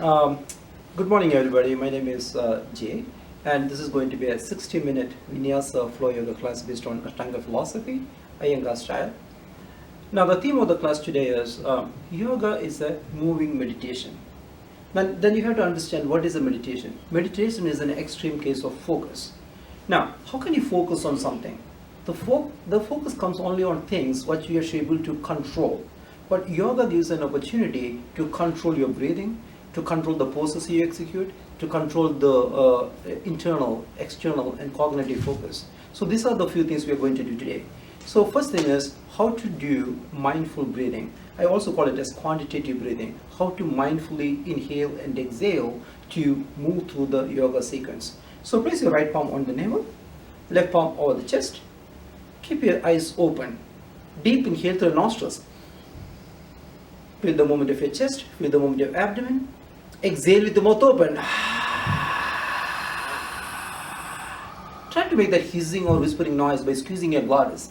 Um, Good morning, everybody. My name is Jay, and this is going to be a 60-minute Vinyasa flow yoga class based on Ashtanga philosophy, Iyengar style. Now, the theme of the class today is yoga is a moving meditation. Then you have to understand what is a meditation. Meditation is an extreme case of focus. Now, how can you focus on something? The focus comes only on things what you are able to control. But yoga gives an opportunity to control your breathing, to control the poses you execute, to control the internal, external, and cognitive focus. So these are the few things we are going to do today. So first thing is how to do mindful breathing. I also call it as quantitative breathing. How to mindfully inhale and exhale to move through the yoga sequence. So place your right palm on the navel, left palm over the chest. Keep your eyes open. Deep inhale through the nostrils. Feel the movement of your chest, feel the movement of your abdomen. Exhale with the mouth open. Try to make that hissing or whispering noise by squeezing your glottis.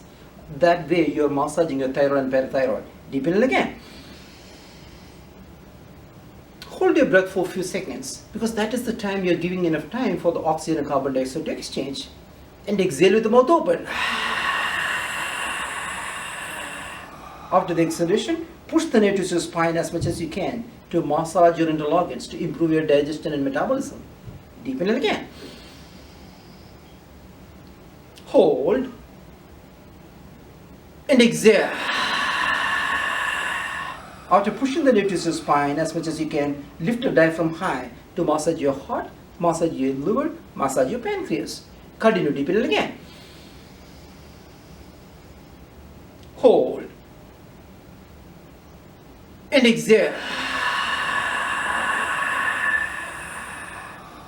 That way you are massaging your thyroid and parathyroid. Deep inhale again. Hold your breath for a few seconds because that is the time you are giving enough time for the oxygen and carbon dioxide to exchange. And exhale with the mouth open. After the exhalation, push the navel to your spine as much as you can to massage your internal organs to improve your digestion and metabolism. Deep inhale again. Hold. And exhale. After pushing the navel to your spine as much as you can, lift the diaphragm high to massage your heart, massage your liver, massage your pancreas. Continue. Deep inhale again. Hold. And exhale.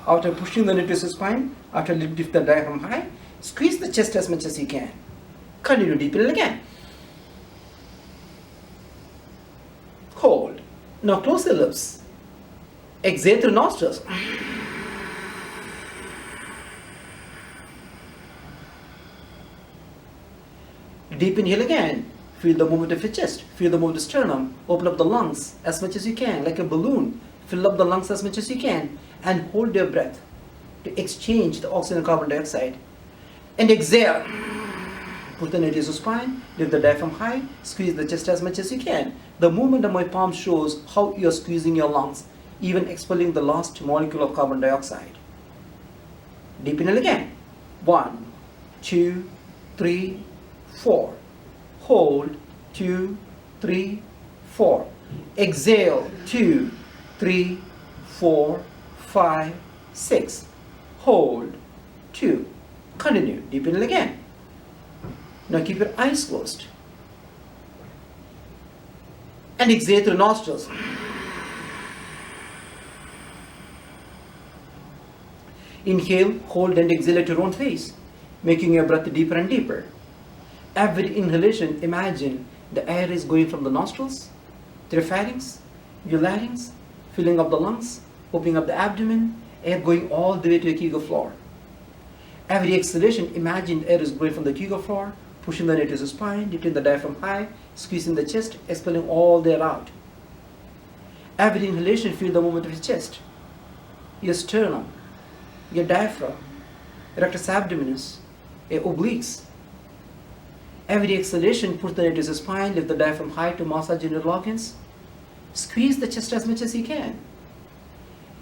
After pushing the navel to the spine, after lift the diaphragm high, squeeze the chest as much as you can. Continue. Deep inhale again. Hold. Now close the lips. Exhale through nostrils. Deep inhale again. Feel the movement of your chest. Feel the movement of the sternum. Open up the lungs as much as you can, like a balloon. Fill up the lungs as much as you can. And hold your breath to exchange the oxygen and carbon dioxide. And exhale. Put the navel to the spine. Lift the diaphragm high. Squeeze the chest as much as you can. The movement of my palm shows how you are squeezing your lungs, even expelling the last molecule of carbon dioxide. Deep inhale again. 1, 2, 3, 4. Hold. 2, 3, 4. Exhale. 2, 3, 4, 5, 6. Hold. 2. Continue. Deep inhale again. Now keep your eyes closed. And exhale through nostrils. Inhale, hold, and exhale at your own pace, making your breath deeper and deeper. Every inhalation, imagine the air is going from the nostrils, to your pharynx, your larynx, filling up the lungs, opening up the abdomen, air going all the way to your Kegel floor. Every exhalation, imagine air is going from the Kegel floor, pushing the navel to the spine, lifting the diaphragm high, squeezing the chest, expelling all the air out. Every inhalation, feel the movement of your chest, your sternum, your diaphragm, rectus abdominis, your obliques. Every exhalation, push the navel to the spine, lift the diaphragm high to massage your organs. Squeeze the chest as much as you can.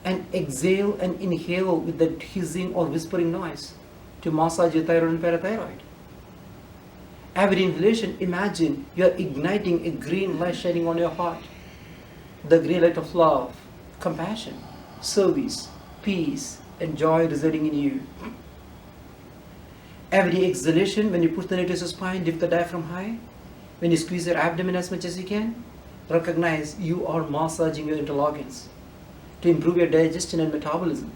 And exhale and inhale with that hissing or whispering noise to massage your thyroid and parathyroid. Every inhalation, imagine you are igniting a green light shining on your heart. The green light of love, compassion, service, peace, and joy residing in you. Every exhalation, when you push the navel to the spine, lift the diaphragm high. When you squeeze your abdomen as much as you can, recognize you are massaging your internal organs to improve your digestion and metabolism.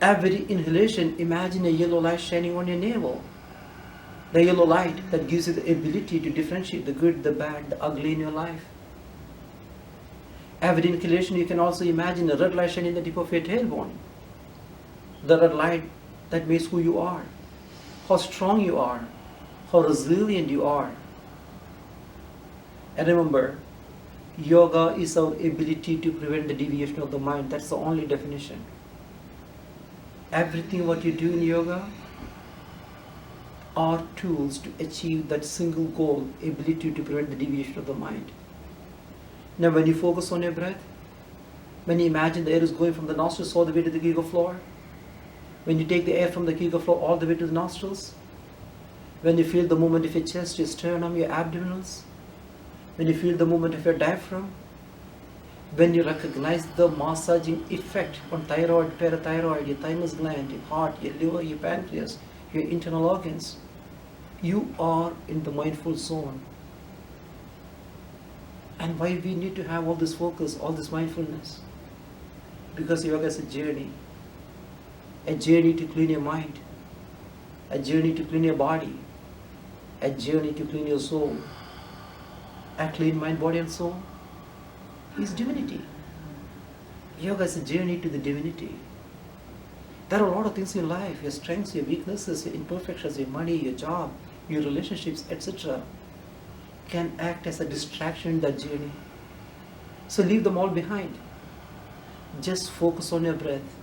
Every inhalation, imagine a yellow light shining on your navel. The yellow light that gives you the ability to differentiate the good, the bad, the ugly in your life. Every inhalation, you can also imagine a red light shining in the tip of your tailbone. The red light that makes who you are, how strong you are, how resilient you are. And remember, Yoga is our ability to prevent the deviation of the mind. That's the only definition. Everything what you do in yoga are tools to achieve that single goal, ability to prevent the deviation of the mind. Now when you focus on your breath, when you imagine the air is going from the nostrils all the way to the giga floor, when you take the air from the giga floor all the way to the nostrils, when you feel the movement of your chest, your sternum, your abdominals, when you feel the movement of your diaphragm, when you recognize the massaging effect on thyroid, parathyroid, your thymus gland, your heart, your liver, your pancreas, your internal organs, you are in the mindful zone. And why we need to have all this focus, all this mindfulness? Because yoga is a journey to clean your mind, a journey to clean your body, a journey to clean your soul. A clean mind, body and soul is divinity. Yoga is a journey to the divinity. There are a lot of things in life, your strengths, your weaknesses, your imperfections, your money, your job, your relationships, etc. can act as a distraction in that journey. So leave them all behind. Just focus on your breath.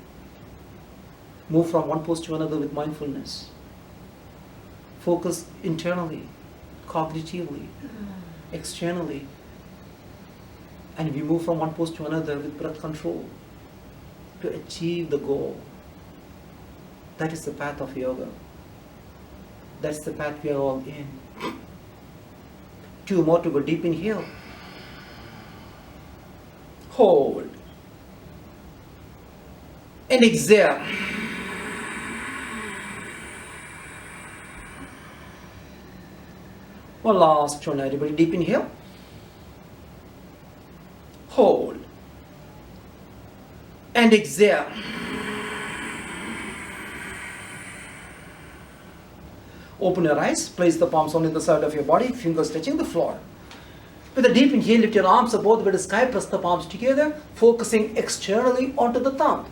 Move from one pose to another with mindfulness. Focus internally, cognitively, externally. And we move from one pose to another with breath control to achieve the goal. That is the path of yoga. That's the path we are all in. 2 more to go. Deep inhale. Hold. And exhale. One last one, everybody. Deep inhale. Hold. And exhale. Open your eyes. Place the palms on the side of your body, fingers touching the floor. With a deep inhale, lift your arms above the sky. Press the palms together, focusing externally onto the thumb.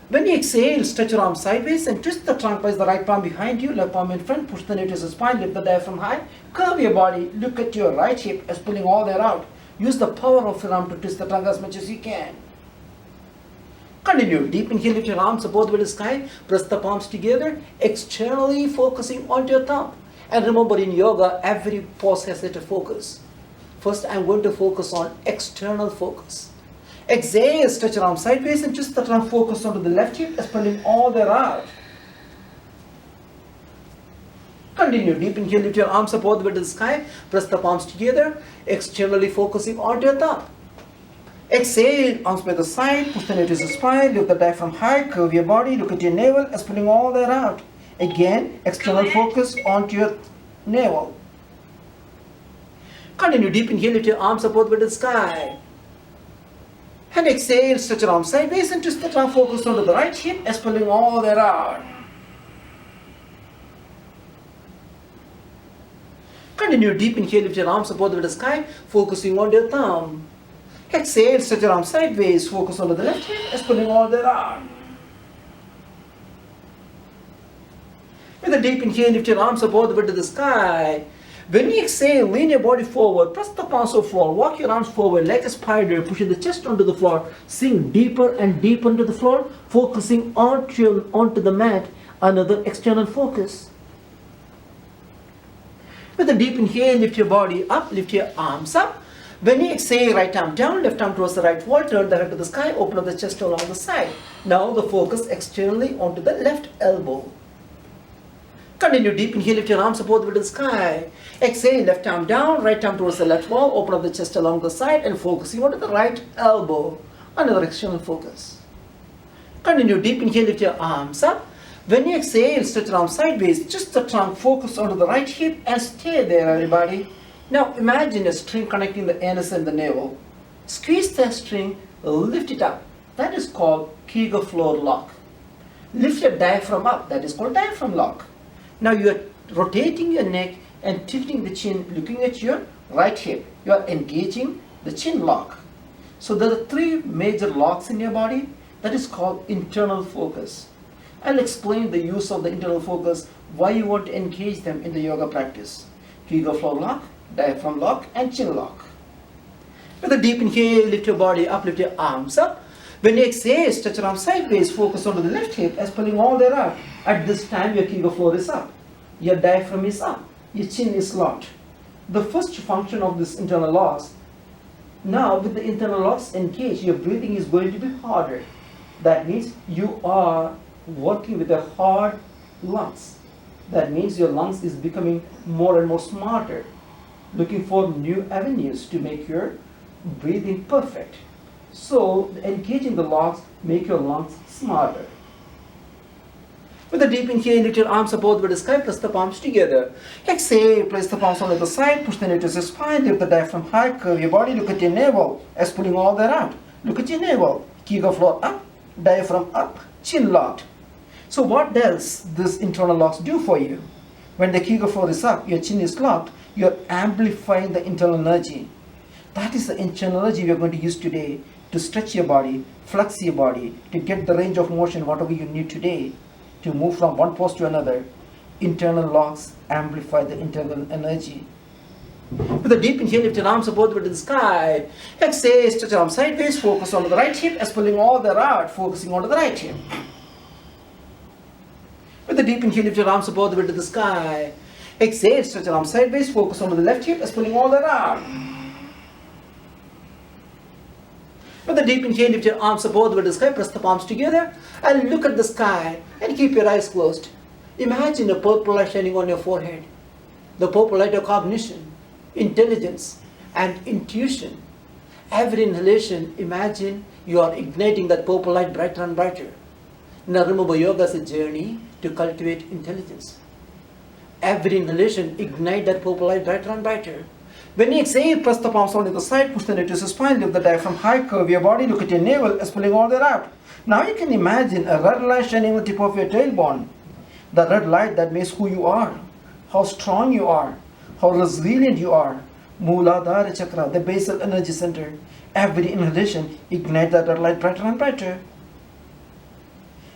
When you exhale, stretch your arms sideways and twist the trunk. Place the right palm behind you, left palm in front. Push the knee to the spine, lift the diaphragm high. Curve your body. Look at your right hip as pulling all the air out. Use the power of your arm to twist the trunk as much as you can. Continue. Deep inhale, lift your arms above the sky. Press the palms together, externally focusing onto your thumb. And remember, in yoga, every pose has a focus. First, I'm going to focus on external focus. Exhale, stretch your arms sideways and twist the trunk. Focus onto the left hip, expelling all the air out. Continue. Deep inhale, lift your arms up all the way to the sky. Press the palms together, externally focusing onto your thumb. Exhale, arms by the side, push the knee to the spine, lift the diaphragm high, curve your body, look at your navel, expelling all that out. Again, external focus onto your navel. Continue. Deep inhale, lift your arms up all the way to the sky. And exhale, stretch your arms sideways and twist the trunk, focus onto the right hip, expelling all that out. Continue. Deep inhale, lift your arms up all the way to the sky, focusing on your thumb. Exhale, stretch your arms sideways, focus on the left hip, expelling all that out. With a deep inhale, lift your arms up all the way to the sky. When you exhale, lean your body forward, press the palms to the floor, walk your arms forward like a spider, pushing the chest onto the floor, sink deeper and deeper into the floor, focusing onto the mat, another external focus. With a deep inhale, lift your body up, lift your arms up. When you exhale, right arm down, left arm towards the right wall, turn the head to the sky, open up the chest along the side. Now the focus externally onto the left elbow. Continue. Deep inhale, lift your arms up both the way to the sky. Exhale, left arm down, right arm towards the left wall, open up the chest along the side and focusing onto the right elbow. Another external focus. Continue. Deep inhale, lift your arms up. When you exhale, stretch your arms sideways, just the trunk, focus onto the right hip and stay there, everybody. Now imagine a string connecting the anus and the navel. Squeeze the string, lift it up. That is called Kegel floor lock. Lift your diaphragm up. That is called diaphragm lock. Now you are rotating your neck and tilting the chin, looking at your right hip. You are engaging the chin lock. So there are 3 major locks in your body. That is called internal focus. I'll explain the use of the internal focus, why you want to engage them in the yoga practice. Kegel floor lock, diaphragm lock and chin lock. With a deep inhale, lift your body up, lift your arms up. When you exhale, stretch your arms sideways, focus onto the left hip, expelling all the air. At this time, your kegel floor is up. Your diaphragm is up. Your chin is locked. The first function of this internal locks, now with the internal locks engaged, your breathing is going to be harder. That means you are working with a hard lungs. That means your lungs is becoming more and more smarter, looking for new avenues to make your breathing perfect. So engaging the locks make your lungs smarter. With a deep inhale, lift your arms above the sky, press the palms together. Exhale, place the palms on the other side, push the knee to the spine, lift the diaphragm high, curve your body, look at your navel, as pulling all that out. Look at your navel, kegel floor up, diaphragm up, chin locked. So what does this internal locks do for you? When the kegel floor is up, your chin is locked, you're amplifying the internal energy. That is the internal energy we are going to use today to stretch your body, flex your body, to get the range of motion, whatever you need today, to move from one pose to another. Internal locks amplify the internal energy. With a deep inhale, lift your arms above the sky. Exhale, stretch your arms sideways, focus on the right hip, as pulling all the out, focusing on the right hip. With a deep inhale, lift your arms above the sky. Exhale, stretch your arms sideways, focus on the left hip, as pulling all the out. With a deep inhale, lift your arms above the sky, press the palms together, and look at the sky, and keep your eyes closed. Imagine a purple light shining on your forehead. The purple light of cognition, intelligence, and intuition. Every inhalation, imagine you are igniting that purple light brighter and brighter. Now remember, yoga is a journey to cultivate intelligence. Every inhalation, ignite that purple light brighter and brighter. When you exhale, press the palms on the side, push the knee to the spine, lift the diaphragm high, curve your body, look at your navel, as pulling all that out. Now you can imagine a red light shining on the tip of your tailbone. The red light that means who you are, how strong you are, how resilient you are. Mooladhara chakra, the basal energy center. Every inhalation, ignite that red light brighter and brighter.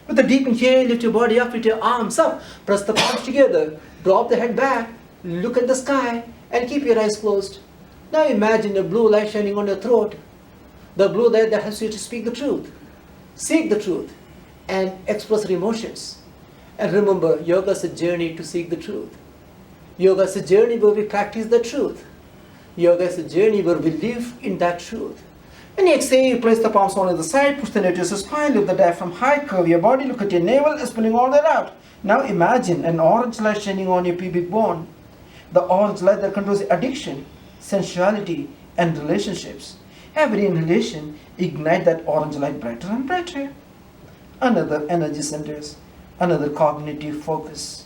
With a deep inhale, lift your body up, lift your arms up, press the palms together, drop the head back, look at the sky, and keep your eyes closed. Now imagine a blue light shining on your throat. The blue light that helps you to speak the truth, seek the truth, and express your emotions. And remember, yoga is a journey to seek the truth. Yoga is a journey where we practice the truth. Yoga is a journey where we live in that truth. When you exhale, place the palms on the side, push the knee to the spine, lift the diaphragm high, curve your body, look at your navel, as pulling all that out. Now imagine an orange light shining on your pubic bone. The orange light that controls addiction, sensuality, and relationships. Every inhalation, ignite that orange light brighter and brighter. Another energy centers, another cognitive focus.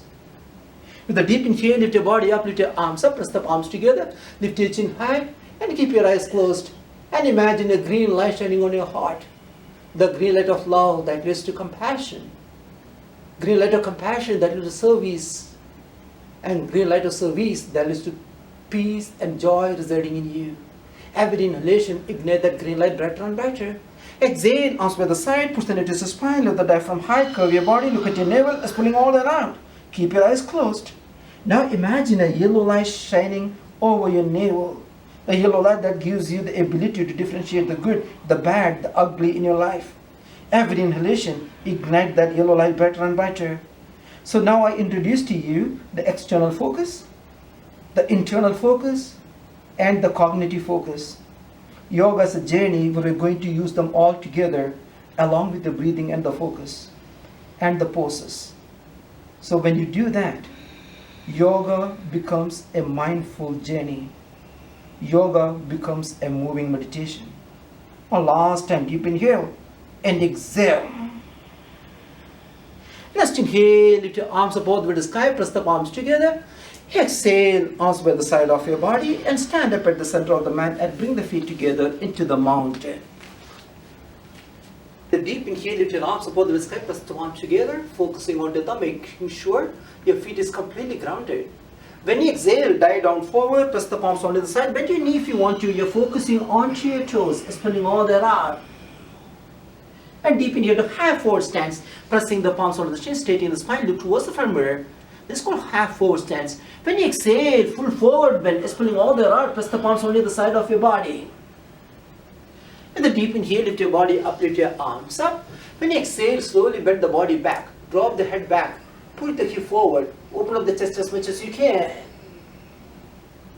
With a deep inhale, lift your body up, lift your arms up, press the palms together, lift your chin high, and keep your eyes closed. And imagine a green light shining on your heart. The green light of love that leads to compassion. Green light of compassion that leads to service. And green light of service that leads to peace and joy residing in you. Every inhalation, ignite that green light brighter and brighter. Exhale, arms by the side, push the knee to the spine, lift the diaphragm high, curve your body, look at your navel, as pulling all that out. Keep your eyes closed. Now imagine a yellow light shining over your navel. A yellow light that gives you the ability to differentiate the good, the bad, the ugly in your life. Every inhalation, ignite that yellow light brighter and brighter. So now I introduce to you the external focus, the internal focus, and the cognitive focus. Yoga is a journey where we're going to use them all together along with the breathing and the focus and the poses. So when you do that, yoga becomes a mindful journey. Yoga becomes a moving meditation. One last time, deep inhale and exhale. Next inhale, lift your arms above the sky, press the palms together. Exhale, arms by the side of your body, and stand up at the center of the mat and bring the feet together into the mountain. The deep inhale, lift your arms above the sky, press the palms together, focusing on the thumb, making sure your feet is completely grounded. When you exhale, dive down forward, press the palms onto the side, bend your knee if you want to. You're focusing onto your toes, expelling all that out. And deep inhale to half forward stance, pressing the palms onto the chin, straightening the spine, look towards the front mirror. This is called half forward stance. When you exhale, full forward bend, expelling all the out, press the palms onto the side of your body. With a deep inhale, lift your body up, lift your arms up. When you exhale, slowly bend the body back. Drop the head back. Push the hip forward. Open up the chest as much as you can.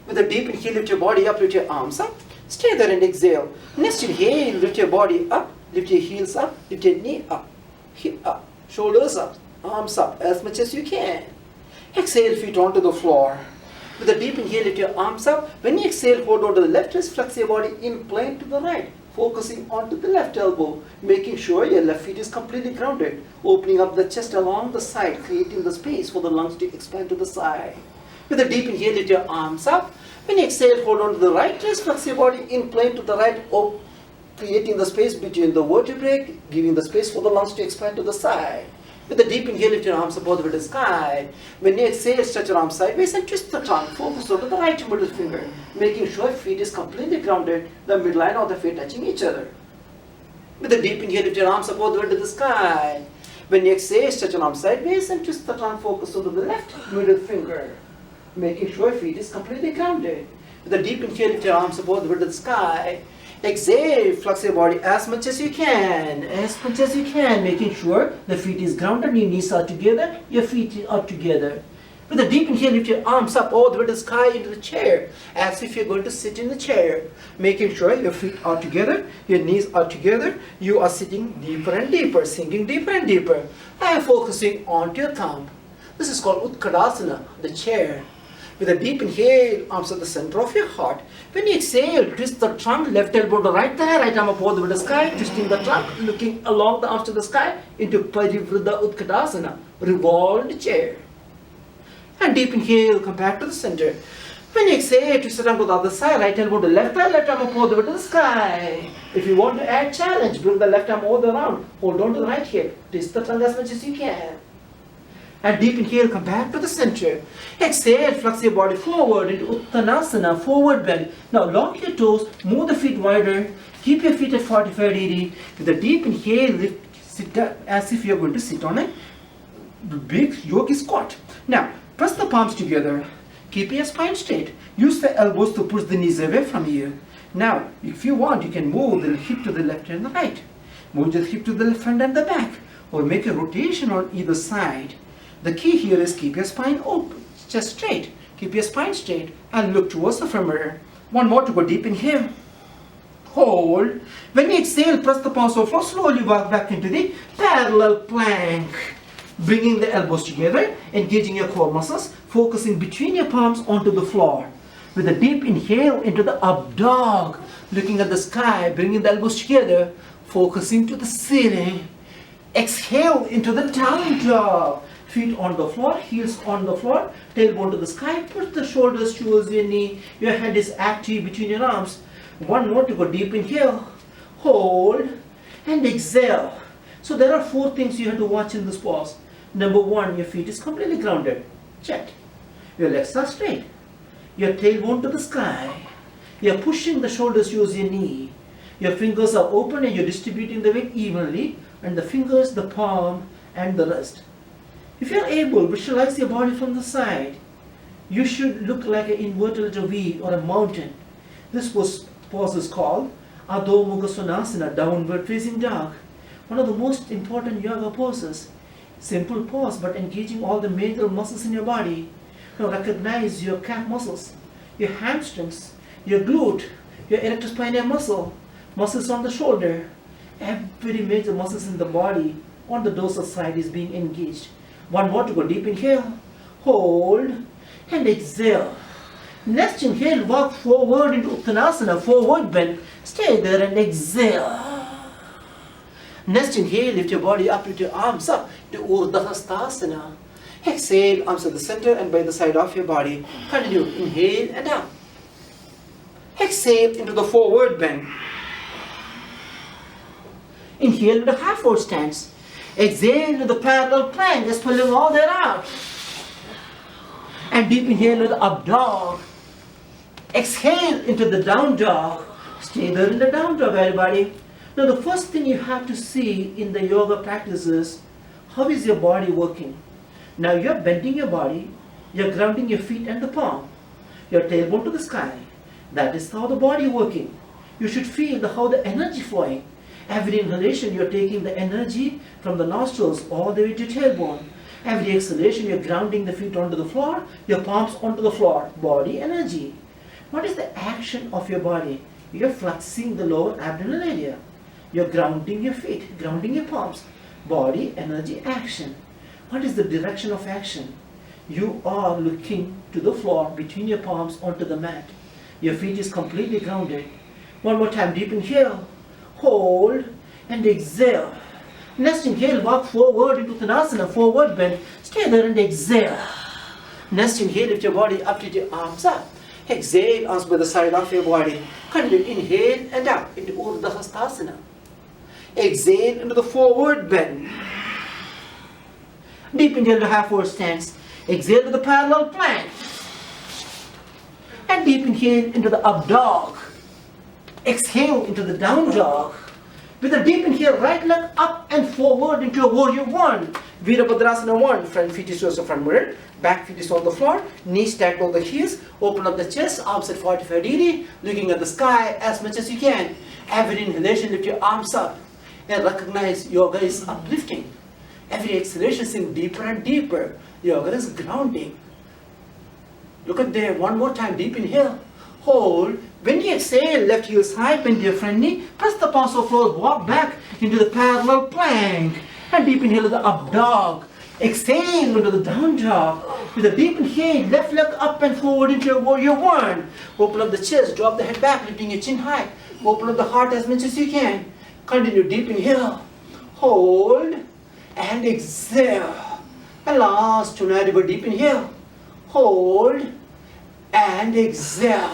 With a deep inhale, lift your body up, lift your arms up. Stay there and exhale. Next inhale, lift your body up, lift your heels up, lift your knee up, hip up, shoulders up, arms up as much as you can. Exhale, feet onto the floor. With a deep inhale, lift your arms up. When you exhale, hold on to the left wrist, flex your body in plane to the right. Focusing onto the left elbow, making sure your left feet is completely grounded. Opening up the chest along the side, creating the space for the lungs to expand to the side. With a deep inhale, lift your arms up. When you exhale, hold on to the right wrist, flex your body in plane to the right, creating the space between the vertebrae, giving the space for the lungs to expand to the side. With a deep inhale, lift your arms above the sky. When you exhale, stretch your arms sideways and twist the trunk. Focus on the right middle finger, making sure feet is completely grounded, the midline of the feet touching each other. With a deep inhale, lift your arms above the sky. When you exhale, stretch your arms sideways and twist the trunk. Focus on the left middle finger, making sure feet is completely grounded. With a deep inhale, lift your arms above the sky. Exhale, flex your body as much as you can, making sure the feet is grounded, your knees are together, your feet are together. With a deep inhale, lift your arms up all the way to the sky into the chair, as if you're going to sit in the chair, making sure your feet are together, your knees are together, you are sitting deeper and deeper, sinking deeper and deeper, and focusing onto your thumb. This is called Utkatasana, the chair. With a deep inhale, arms at the center of your heart. When you exhale, twist the trunk, left elbow to right thigh, right arm up over the sky, twisting the trunk, looking along the arms to the sky into Parivriddha Utkatasana, revolved chair. And deep inhale, come back to the center. When you exhale, twist the trunk to the other side, right elbow to left thigh, left arm up over to the sky. If you want to add challenge, bring the left arm all around, hold on to the right hip, twist the trunk as much as you can. And deep inhale, come back to the center. Exhale, flex your body forward into Uttanasana, forward bend. Now lock your toes, move the feet wider, keep your feet at 45 degrees. With a deep inhale, sit down as if you're going to sit on a big yogi squat. Now, press the palms together, keep your spine straight. Use the elbows to push the knees away from you. Now, if you want, you can move the hip to the left and the right. Move the hip to the front and the back, or make a rotation on either side. The key here is keep your spine open, chest straight. Keep your spine straight and look towards the femur. One more to go deep in here. Hold. When you exhale, press the palms to the floor. Slowly walk back into the parallel plank. Bringing the elbows together, engaging your core muscles, focusing between your palms onto the floor. With a deep inhale into the up dog. Looking at the sky, bringing the elbows together, focusing to the ceiling. Exhale into the down dog. Feet on the floor, heels on the floor, tailbone to the sky, put the shoulders towards your knee, your head is active between your arms. One more to go deep inhale, hold, and exhale. So there are 4 things you have to watch in this pose. Number 1, your feet is completely grounded. Check. Your legs are straight. Your tailbone to the sky. You're pushing the shoulders towards your knee. Your fingers are open and you're distributing the weight evenly, and the fingers, the palm, and the wrist. If you're able, visualize your body from the side. You should look like an inverted V or a mountain. This pose is called Adho Mukha Svanasana, downward facing dog. One of the most important yoga poses. Simple pose, but engaging all the major muscles in your body. Now recognize your calf muscles, your hamstrings, your glute, your erector spinae muscle, muscles on the shoulder. Every major muscles in the body on the dorsal side is being engaged. One more to go deep inhale, hold, and exhale. Next inhale, walk forward into Uttanasana, forward bend. Stay there and exhale. Next inhale, lift your body up, lift your arms up to Urdhva Hastasana. Exhale, arms at the center and by the side of your body. Continue, inhale and up. Exhale into the forward bend. Inhale into half-forward stance. Exhale into the parallel plank, just pulling all that out. And deep inhale into the up dog. Exhale into the down dog. Stay there in the down dog, everybody. Now the first thing you have to see in the yoga practice is, how is your body working? Now you're bending your body, you're grounding your feet and the palm, your tailbone to the sky. That is how the body is working. you should feel how the energy flowing. Every inhalation, you're taking the energy from the nostrils all the way to tailbone. Every exhalation, you're grounding the feet onto the floor, your palms onto the floor. Body energy. What is the action of your body? You're flexing the lower abdominal area. You're grounding your feet, grounding your palms. Body energy action. What is the direction of action? You are looking to the floor between your palms onto the mat. Your feet is completely grounded. One more time, deep inhale, hold, and exhale. Next inhale, walk forward into Uttanasana, forward bend. Stay there and exhale. Next inhale, lift your body up, lift your arms up. Exhale, arms by the side of your body. Continue, inhale and up into Urdhva Hastasana. Exhale into the forward bend. Deep inhale to half forward stance. Exhale to the parallel plank. And deep inhale into the up dog. Exhale into the down dog. With a deep inhale, right leg up and forward into a warrior one. Virabhadrasana 1. Front feet is towards the front mirror. Back feet is on the floor. Knees stacked over the heels. Open up the chest. Arms at 45 degrees. Looking at the sky as much as you can. Every inhalation, lift your arms up. And recognize yoga is uplifting. Every exhalation, sink deeper and deeper. Yoga is grounding. Look at there. One more time. Deep inhale. Hold. When you exhale, left heel side, bend your front knee, press the palms of floor, walk back into the parallel plank. And deep inhale to the up dog. Exhale into the down dog. With a deep inhale, left leg up and forward into your warrior one. Open up the chest, drop the head back, lifting your chin high. Open up the heart as much as you can. Continue, deep inhale. Hold. And exhale. And last, tonight you go deep inhale. Hold. And exhale.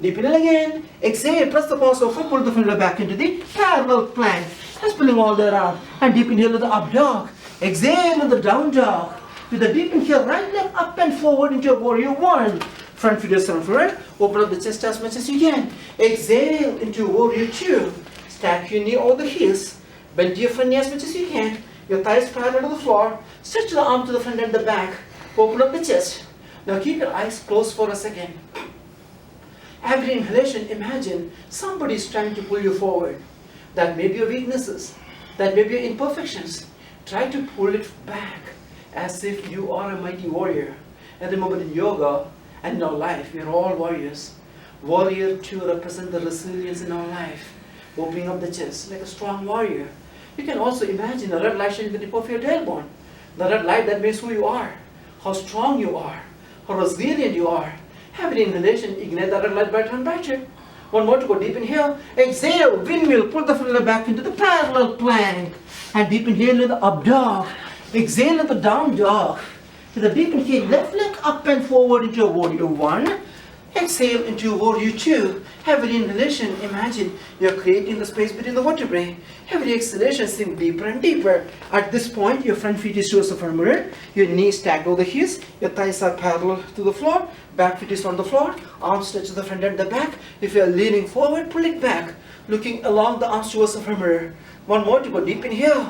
Deep inhale again. Exhale. Press the palms of foot. Pull the finger back into the parallel plank. Just pulling all that out. And deep inhale to the up dog. Exhale to the down dog. With a deep inhale, right leg up and forward into a warrior one. Front foot is forward. Open up the chest as much as you can. Exhale into warrior two. Stack your knee over the heels. Bend your front knee as much as you can. Your thighs parallel to the floor. Stretch the arm to the front and the back. Open up the chest. Now keep your eyes closed for a second. Every inhalation, imagine somebody is trying to pull you forward. That may be your weaknesses. That may be your imperfections. Try to pull it back as if you are a mighty warrior. And remember, in yoga and in our life, we are all warriors. Warrior 2 represents the resilience in our life. Opening up the chest like a strong warrior. You can also imagine a red light shining at the tip of your tailbone. The red light that means who you are, how strong you are, how resilient you are. Every inhalation, ignite the red light brighter and brighter. One more to go. Deep inhale. Exhale. Windmill. Pull the finger back into the parallel plank. And deep inhale in the up dog. Exhale in the down dog. With a deep inhale, left leg up and forward into a warrior one. Exhale into warrior two. Every inhalation, imagine you're creating the space between the vertebrae. Every exhalation, sink deeper and deeper. At this point, your front feet is towards the front mirror. Your knees stacked over the heels. Your thighs are parallel to the floor. Back foot is on the floor. Arms stretch to the front and the back. If you're leaning forward, pull it back. Looking along the arms towards the front mirror. One more to go. Deep inhale.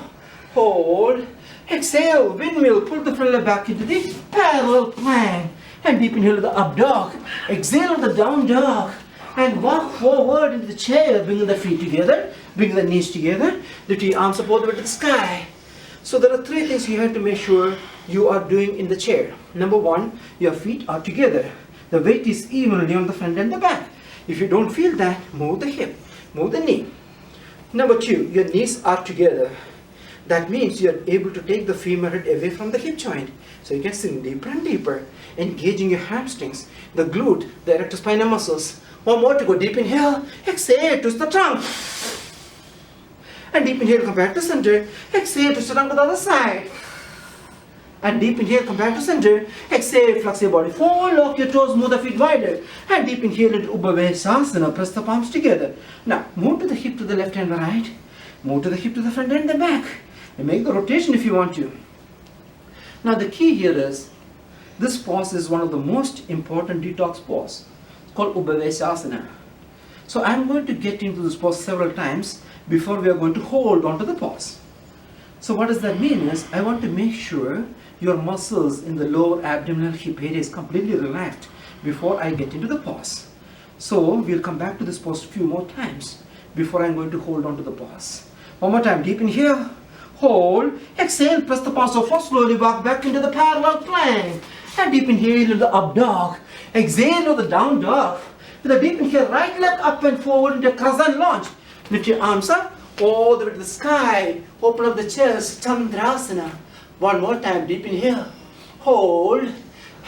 Hold. Exhale. Windmill. Pull the front leg back into the parallel plank. And deep inhale to the up dog. Exhale to the down dog. And walk forward into the chair. Bring the feet together. Bring the knees together. Lift your arms up all the way to the sky. So there are three things you have to make sure you are doing in the chair. Number one, your feet are together. The weight is evenly on the front and the back. If you don't feel that, move the hip. Move the knee. Number two, your knees are together. That means you are able to take the femur head away from the hip joint. So you can sink deeper and deeper, engaging your hamstrings, the glute, the erector spinae muscles. One more to go. Deep inhale. Exhale, twist the trunk. And deep inhale, come back to center. Exhale, twist the trunk to the other side. And deep inhale, come back to center. Exhale, flex your body forward, lock your toes, move the feet wider. And deep inhale into Ubbhavesasana, press the palms together. Now, move to the hip to the left and the right. Move to the hip to the front and the back. And make the rotation if you want to. Now, the key here is, this pose is one of the most important detox pose. It's called Ubbhavesasana. So, I'm going to get into this pose several times before we are going to hold onto the pose. So, what does that mean is, I want to make sure your muscles in the lower abdominal hip area is completely relaxed before I get into the pose. So we'll come back to this pose a few more times before I'm going to hold on to the pause. One more time, deep inhale, hold, exhale, press the palms of the foot, slowly walk back into the parallel plank. And deep inhale to the up dog, exhale to the down dog. With a deep inhale, right leg up and forward into crescent lunge. Lift your arms up all the way to the sky. Open up the chest, Chandrasana. One more time, deep inhale, hold,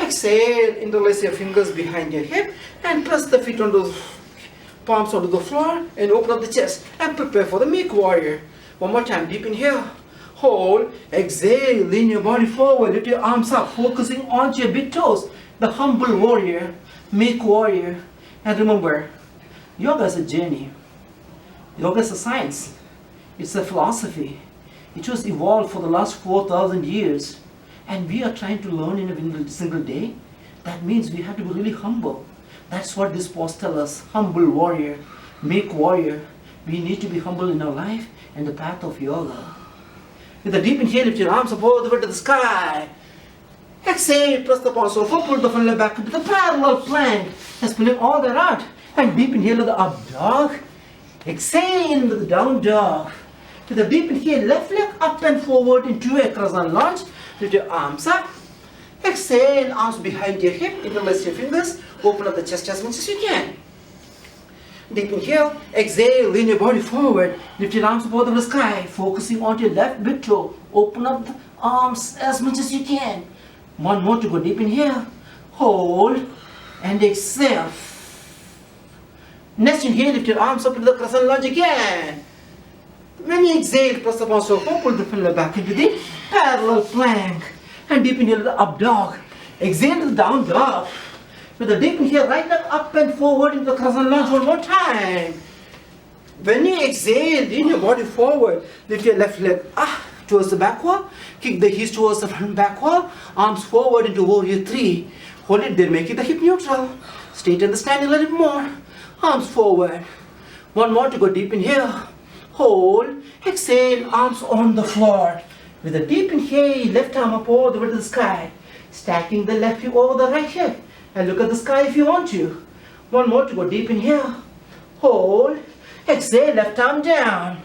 exhale, interlace your fingers behind your hip and press the feet onto the palms onto the floor and open up the chest and prepare for the meek warrior. One more time, deep inhale, hold, exhale, lean your body forward, lift your arms up, focusing onto your big toes, the humble warrior, meek warrior. And remember, yoga is a journey. Yoga is a science. It's a philosophy. It was evolved for the last 4,000 years. And we are trying to learn in a single day. That means we have to be really humble. That's what this pose tells us. Humble warrior, meek warrior. We need to be humble in our life and the path of yoga. With a deep inhale, lift your arms up all the way to the sky. Exhale, press the palms of the foot, pull the front leg back into the parallel plank. Just pulling all that out. And deep inhale to the up dog. Exhale into the down dog. With a deep inhale, left leg up and forward into a crescent lunge. Lift your arms up. Exhale, arms behind your hip. Interlace your fingers. Open up the chest as much as you can. Deep inhale. Exhale, lean your body forward. Lift your arms above the sky. Focusing on your left big toe. Open up the arms as much as you can. One more to go. Deep inhale. Hold. And exhale. Next inhale, lift your arms up into the crescent lunge again. When you exhale, press the palms of the foot, pull the finger back into the parallel plank. And deep inhale to the up dog. Exhale to the down dog. With a deep inhale, right leg up and forward into the crescent lunge one more time. When you exhale, lean your body forward. Lift your left leg towards the back wall. Kick the heels towards the front back wall. Arms forward into warrior 3. Hold it there, make it the hip neutral. Straighten the stand a little bit more. Arms forward. One more to go. Deep inhale. Hold. Exhale. Arms on the floor. With a deep inhale, left arm up all the way to the sky. Stacking the left hip over the right hip. And look at the sky if you want to. One more to go. Deep inhale. Hold. Exhale. Left arm down.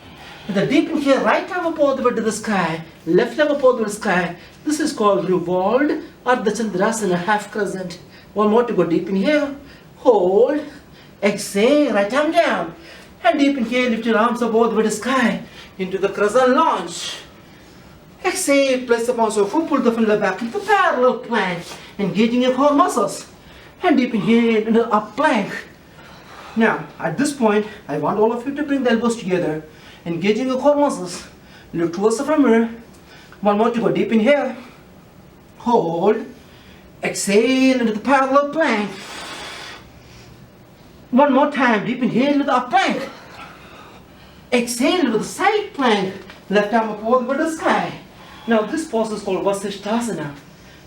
With a deep inhale, right arm up all the way to the sky. Left leg up all the way to the sky. This is called revolved Ardha Chandrasana, half crescent. One more to go. Deep inhale. Hold. Exhale, right arm down. And deep inhale, lift your arms up all the way to the sky. Into the crescent lunge. Exhale, place the palms of the foot, pull the finger back into the parallel plank. Engaging your core muscles. And deep inhale into the up plank. Now, at this point, I want all of you to bring the elbows together. Engaging your core muscles. Look towards the front mirror. One more to go. Deep inhale. Hold. Exhale into the parallel plank. One more time, deep inhale to the up plank. Exhale to the side plank. Left arm up all the way to the sky. Now this pose is called Vasishthasana.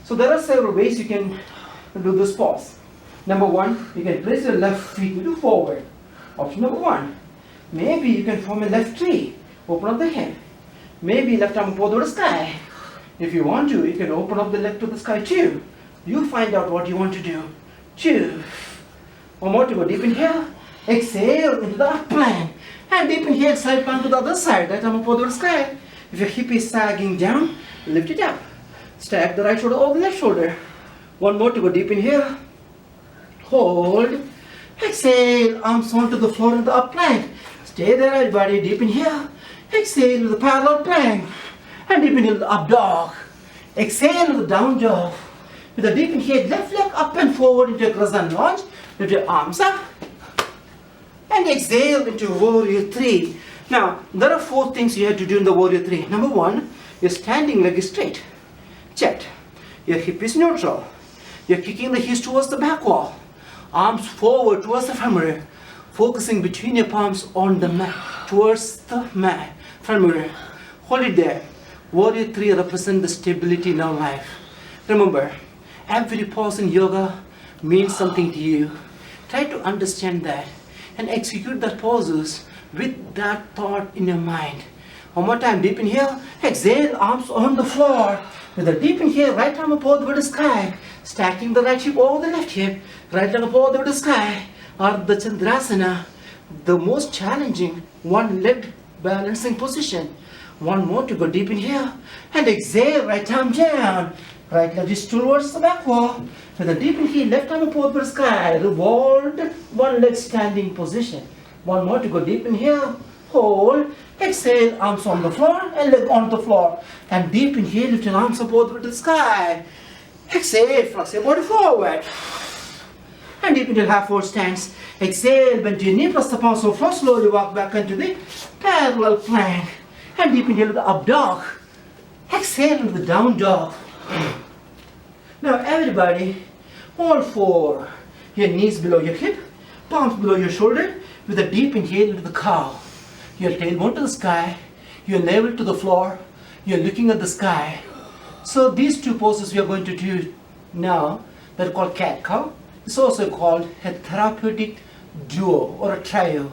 So there are several ways you can do this pose. Number one, you can place your left feet to forward. Option number one. Maybe you can form a left tree. Open up the head. Maybe left arm up all the way to the sky. If you want to, you can open up the leg to the sky too. You find out what you want to do. 2. One more to go. Deep inhale. Exhale into the up plank. And deep inhale, side plank to the other side. Right arm up over the sky. If your hip is sagging down, lift it up. Stack the right shoulder over the left shoulder. One more to go. Deep inhale. Hold. Exhale. Arms onto the floor in the up plank. Stay there, everybody. Deep inhale. Exhale to the parallel plank. And deep inhale to the up dog. Exhale to the down dog. With a deep inhale, left leg up and forward into a crescent lunge. Lift your arms up. And exhale into warrior 3. Now, there are 4 things you have to do in the warrior 3. Number 1, your standing leg is straight. Checked. Your hip is neutral. You're kicking the heels towards the back wall. Arms forward towards the femur. Focusing between your palms on the mat, towards the mat, femur. Hold it there. Warrior 3 represents the stability in our life. Remember, every pose in yoga means something to you. Try to understand that and execute the poses with that thought in your mind. One more time, deep inhale, exhale, arms on the floor. With a deep inhale, right arm up over the sky, stacking the right hip over the left hip, right leg up over the sky, Ardha Chandrasana, the most challenging one-leg balancing position. One more to go deep in here and exhale, right arm down. Right leg is towards the back wall. With a deep inhale, left arm up over the sky, revolved, one leg standing position. One more to go deep in here, hold, exhale, arms on the floor and leg on the floor. And deep inhale, lift your arms up over the sky. Exhale, flex your body forward. And deep into half forward stance. Exhale, bend your knee, press the palms to the floor, slowly walk back into the parallel plank. And deep inhale to the up dog. Exhale into the down dog. Now everybody, all four, your knees below your hip, palms below your shoulder, with a deep inhale into the cow. Your tailbone to the sky, your navel to the floor, you're looking at the sky. So these two poses we are going to do now, that are called cat-cow. It's also called a therapeutic duo or a trio.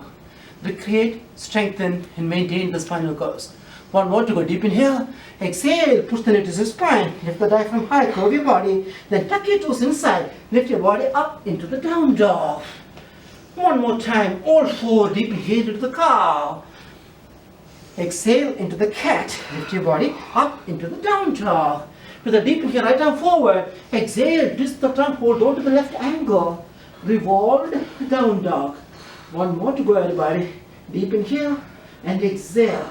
They create, strengthen and maintain the spinal columns. One more to go deep in here. Exhale, push the knee to the spine. Lift the diaphragm high, curve your body. Then tuck your toes inside. Lift your body up into the down dog. One more time, all four, deep inhale into the cow. Exhale into the cat. Lift your body up into the down dog. With a deep inhale, right arm forward. Exhale, twist the trunk, hold on to the left angle. Revolved down dog. One more to go, everybody. Deep inhale and exhale.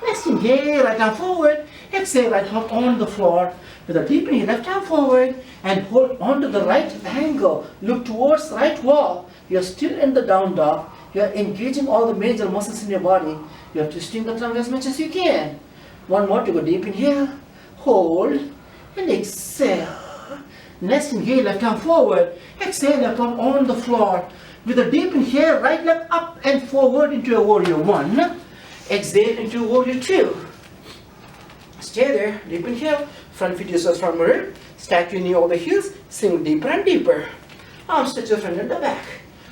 Next inhale, right arm forward. Exhale, right arm on the floor. With a deep inhale, left arm forward and hold on to the right angle. Look towards the right wall. You are still in the down dog. You are engaging all the major muscles in your body. You are twisting the trunk as much as you can. One more to go deep inhale. Hold and exhale. Next inhale, left arm forward. Exhale, left arm on the floor. With a deep inhale, right leg up and forward into a warrior one. Exhale into warrior two. Stay there, deep inhale. Front feet is front mirror. Stack your knee over the heels. Sink deeper and deeper. Arms stretch the front and the back.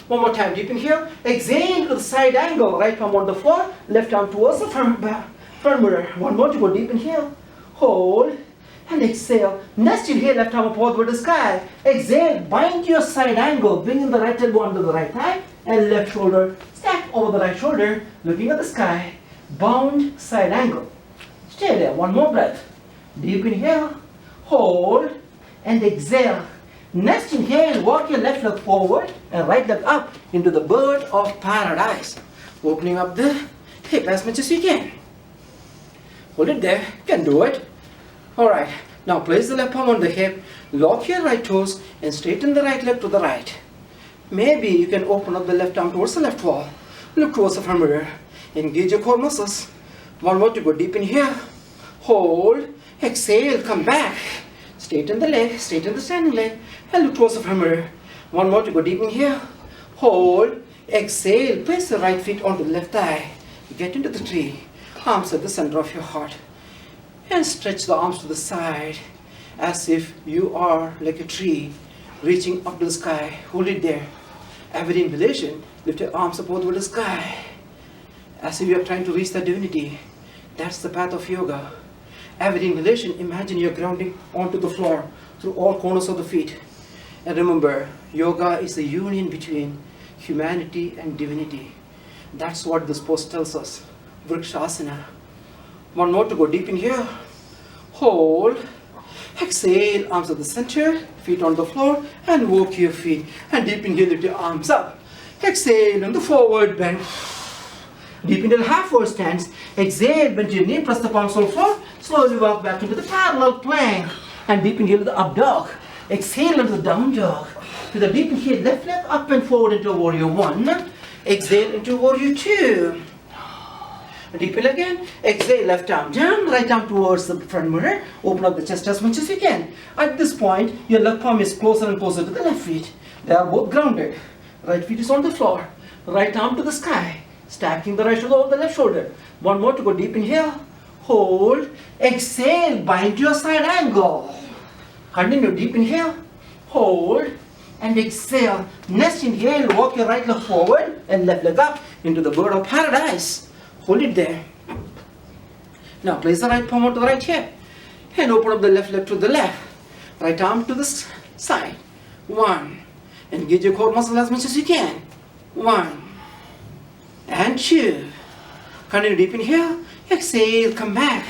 One more time, deep inhale. Exhale to the side angle. Right arm on the floor. Left arm towards the front mirror. One more to go deep inhale. Hold and exhale. Next inhale, left arm up over the sky. Exhale, bind your side angle. Bring in the right elbow under the right thigh and left shoulder. Stack over the right shoulder, looking at the sky. Bound side angle. Stay there. One more breath. Deep inhale. Hold and exhale. Next inhale, walk your left leg forward and right leg up into the bird of paradise. Opening up the hip as much as you can. Hold it there. You can do it. Alright. Now place the left palm on the hip. Lock your right toes and straighten the right leg to the right. Maybe you can open up the left arm towards the left wall. Look towards the front mirror. Engage your core muscles. One more to go deep in here. Hold. Exhale. Come back. Straighten the leg. Straighten the standing leg. And look towards the front mirror. One more to go deep in here. Hold. Exhale. Place the right feet onto the left thigh. Get into the tree. Arms at the center of your heart. And stretch the arms to the side. As if you are like a tree reaching up to the sky. Hold it there. Every inhalation, lift your arms up over the sky. As if you are trying to reach the divinity. That's the path of yoga. Every inhalation, imagine you're grounding onto the floor through all corners of the feet. And remember, yoga is the union between humanity and divinity. That's what this pose tells us. Vrikshasana. One more to go deep in here. Hold. Exhale, arms at the center, feet on the floor, and walk your feet. And deep inhale, lift your arms up. Exhale, on the forward bend. Deep inhale, half forward stance. Exhale, bend your knee, press the palms on the floor. Slowly walk back into the parallel plank. And deep inhale to the up dog. Exhale into the down dog. With a deep inhale, left leg up and forward into warrior one. Exhale into warrior two. Deep inhale again. Exhale, left arm down, right arm towards the front mirror. Open up the chest as much as you can. At this point, your left palm is closer and closer to the left feet. They are both grounded. Right feet is on the floor. Right arm to the sky. Stacking the right shoulder over the left shoulder. One more to go deep inhale. Hold. Exhale, bind your side angle. Continue, deep inhale. Hold. And exhale. Next inhale, walk your right leg forward and left leg up into the bird of paradise. Hold it there. Now place the right palm onto the right hip and open up the left leg to the left. Right arm to the side. One. Engage your core muscle as much as you can. 1 and 2. Continue deep inhale. Exhale, come back.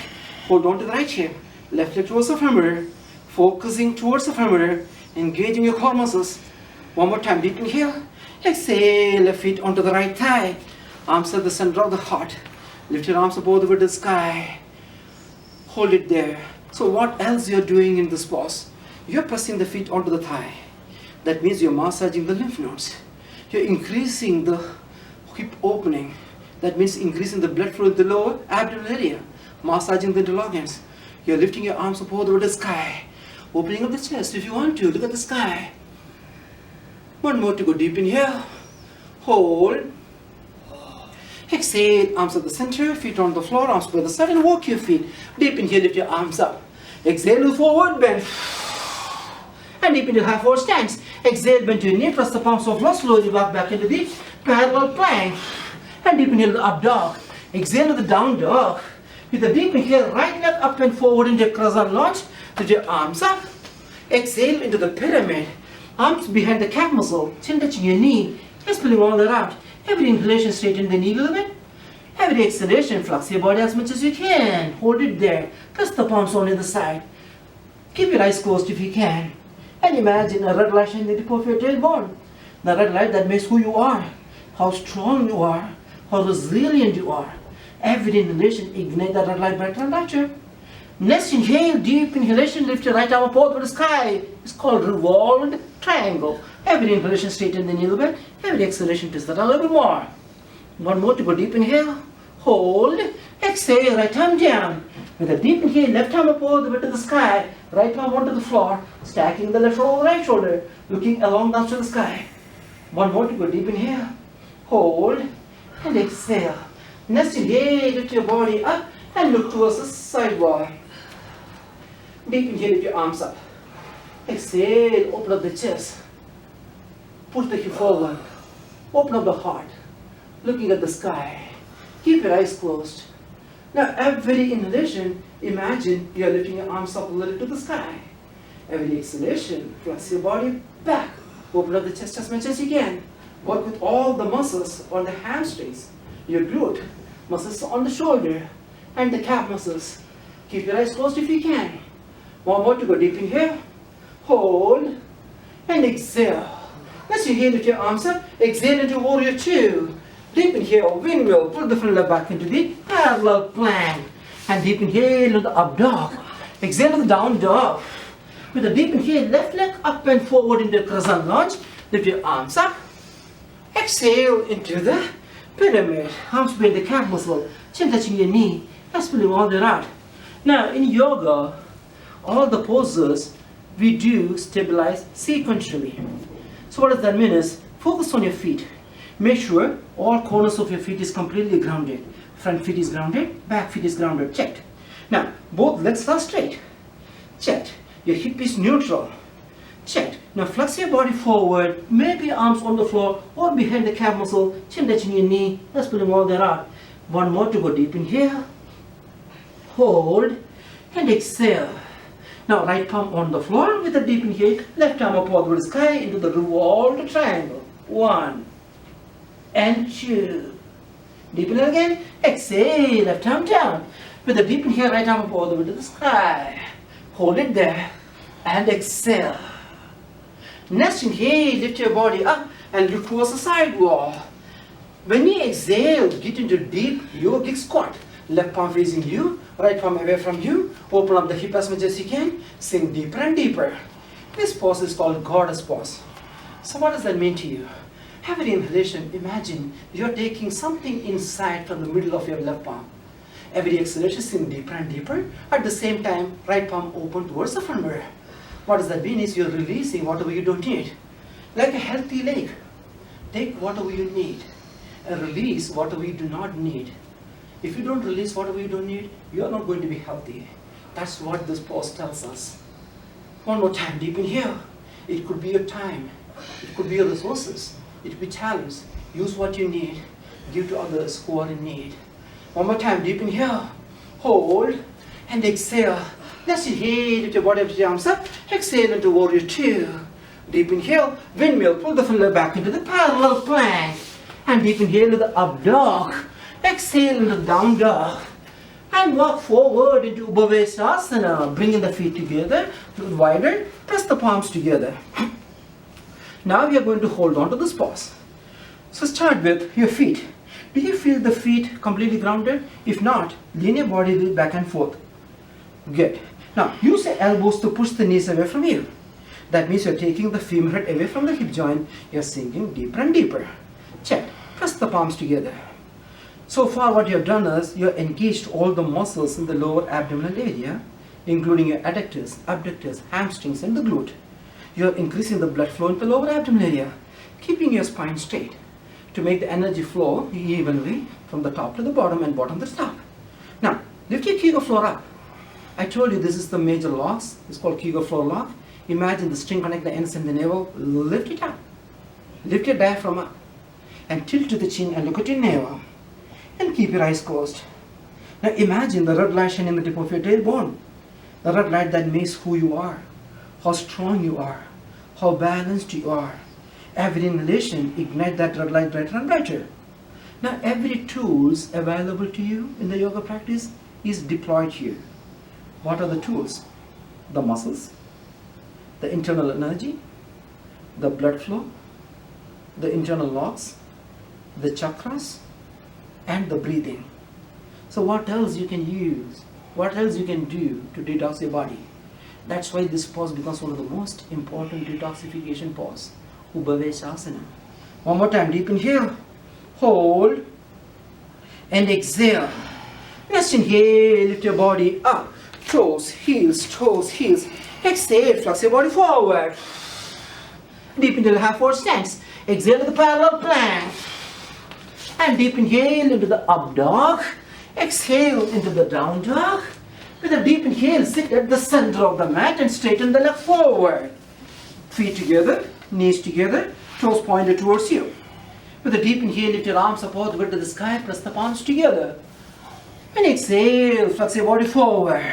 Hold on to the right hip. Left leg towards the femur. Focusing towards the femur. Engaging your core muscles. One more time, deep inhale. Exhale, left feet onto the right thigh. Arms at the center of the heart. Lift your arms up all the way to the sky. Hold it there. So what else you're doing in this pose? You're pressing the feet onto the thigh. That means you're massaging the lymph nodes. You're increasing the hip opening. That means increasing the blood flow in the lower abdominal area. Massaging the internal organs. You're lifting your arms up all the way to the sky. Opening up the chest if you want to. Look at the sky. One more to go deep in here. Hold. Exhale, arms at the center, feet on the floor, arms by the side, and walk your feet. Deep inhale, lift your arms up. Exhale, move forward, bend. And deep into half forward stance. Exhale, bend to your knee, press the palms of floor, slowly walk back into the parallel plank. And deep inhale, the up dog. Exhale to the down dog. With a deep inhale, right leg up and forward into a crescent lunge. Lift your arms up. Exhale into the pyramid. Arms behind the calf muscle, chin touching your knee. Just pulling all that out. Every inhalation, straighten the knee a little bit. Every exhalation, flex your body as much as you can. Hold it there. Press the palms on the side. Keep your eyes closed if you can. And imagine a red light shining the tip of your tailbone. The red light that makes who you are, how strong you are, how resilient you are. Every inhalation, ignite that red light brighter and brighter. Next inhale, deep inhalation, lift your right arm up over the sky. It's called revolved triangle. Every inhalation, straighten the knee a little bit. Every exhalation, twist that a little bit more. One more to go deep inhale. Hold. Exhale, right arm down. With a deep inhale, left arm up all the way to the sky. Right arm onto the floor. Stacking the left shoulder over the right shoulder. Looking along down to the sky. One more to go deep inhale. Hold. And exhale. Next inhale, lift your body up and look towards the side wall. Deep inhale, lift your arms up. Exhale, open up the chest. Push the hip forward. Open up the heart. Looking at the sky. Keep your eyes closed. Now every inhalation, imagine you are lifting your arms up a little to the sky. Every exhalation, flex your body back. Open up the chest as much as you can. Work with all the muscles on the hamstrings, your glute, muscles on the shoulder, and the calf muscles. Keep your eyes closed if you can. One more to go deep in here. Hold and exhale. Let's inhale, lift your arms up. Exhale into warrior 2. Deep inhale, windmill. Pull the front leg back into the parallel plank. And deep inhale to the up dog. Exhale to the down dog. With a deep inhale, left leg up and forward into crescent lunge. Lift your arms up. Exhale into the pyramid. Arms behind the calf muscle. Chin touching your knee. That's pulling all that out. Now in yoga, all the poses we do stabilize sequentially. So what does that mean is, focus on your feet. Make sure all corners of your feet is completely grounded. Front feet is grounded, back feet is grounded. Checked. Now, both legs are straight. Checked. Your hip is neutral. Checked. Now flex your body forward, maybe arms on the floor or behind the calf muscle, chin touching your knee. Let's pulling all that out. One more to go deep in here. Hold and exhale. Now right palm on the floor with a deep inhale, left arm up all the way to the sky into the revolved triangle. 1 and 2. Deep inhale again, exhale, left arm down. With a deep inhale, right arm up all the way to the sky. Hold it there and exhale. Next inhale, lift your body up and look towards the side wall. When you exhale, get into deep yogic squat. Left palm facing you, right palm away from you. Open up the hip as much as you can. Sink deeper and deeper. This pose is called goddess pose. So what does that mean to you? Every inhalation, imagine you're taking something inside from the middle of your left palm. Every exhalation, sink deeper and deeper. At the same time, right palm open towards the front mirror. What does that mean is you're releasing whatever you don't need. Like a healthy lake. Take whatever you need and release whatever you do not need. If you don't release whatever you don't need, you are not going to be healthy. That's what this pose tells us. One more time, deep in here. It could be your time. It could be your resources. It could be talents. Use what you need. Give to others who are in need. One more time, deep in here. Hold and exhale. Let's inhale, lift your body up to your arms up. Exhale into warrior 2. Deep inhale, windmill, pull the leg back into the parallel plank. And deep inhale to the up dog. Exhale into the down dog. And walk forward into Vinyasa. Bringing the feet together, a little wider, press the palms together. Now we are going to hold on to this pose. So start with your feet. Do you feel the feet completely grounded? If not, lean your body back and forth. Good. Now use the elbows to push the knees away from you. That means you're taking the femur head away from the hip joint. You're sinking deeper and deeper. Check. Press the palms together. So far what you have done is you have engaged all the muscles in the lower abdominal area, including your adductors, abductors, hamstrings and the glute. You are increasing the blood flow in the lower abdominal area, keeping your spine straight to make the energy flow evenly from the top to the bottom and bottom to the top. Now, lift your Kegel floor up. I told you this is the major locks. It's called Kegel floor lock. Imagine the string connect the ends and the navel. Lift it up. Lift your diaphragm up and tilt to the chin and look at your navel. And keep your eyes closed. Now imagine the red light shining in the tip of your tailbone. The red light that makes who you are, how strong you are, how balanced you are. Every inhalation ignite that red light brighter and brighter. Now every tools available to you in the yoga practice is deployed here. What are the tools? The muscles, the internal energy, the blood flow, the internal locks, the chakras, and the breathing. So what else you can use? What else you can do to detox your body? That's why this pose becomes one of the most important detoxification pose. Vinyasa. One more time, deep inhale, hold, and exhale. Next inhale, lift your body up, toes, heels, exhale, flex your body forward. Deep inhale, half forward stance. Exhale to the parallel plank. And deep inhale into the up dog. Exhale into the down dog. With a deep inhale, sit at the center of the mat and straighten the leg forward. Feet together, knees together, toes pointed towards you. With a deep inhale, lift your arms up all the way to the sky, press the palms together. And exhale, flex your body forward.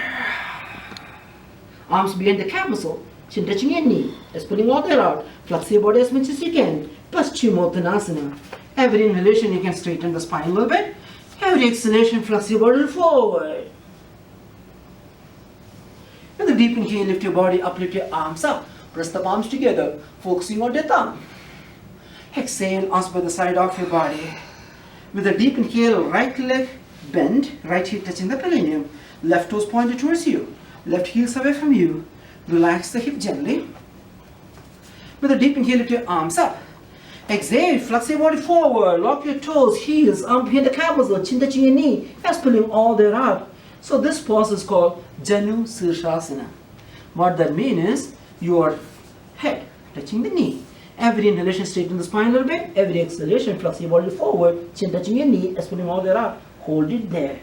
Arms behind the calf muscle, chin touching your knee. As pulling all that out, flex your body as much as you can. Paschimottanasana. Every inhalation you can straighten the spine a little bit. Every exhalation flex your body forward. With a deep inhale, lift your body up, lift your arms up. Press the palms together, focusing on your thumb. Exhale, arms by the side of your body. With a deep inhale, right leg bend, right heel touching the perineum. Left toes pointed towards you. Left heels away from you. Relax the hip gently. With a deep inhale, lift your arms up. Exhale, flex your body forward, lock your toes, heels, arm behind the calf muscle, chin touching your knee, as pulling all that out. So this pose is called Janu Sirsasana. What that means is your head touching the knee. Every inhalation straighten the spine a little bit, every exhalation flex your body forward, chin touching your knee, as pulling all that out. Hold it there.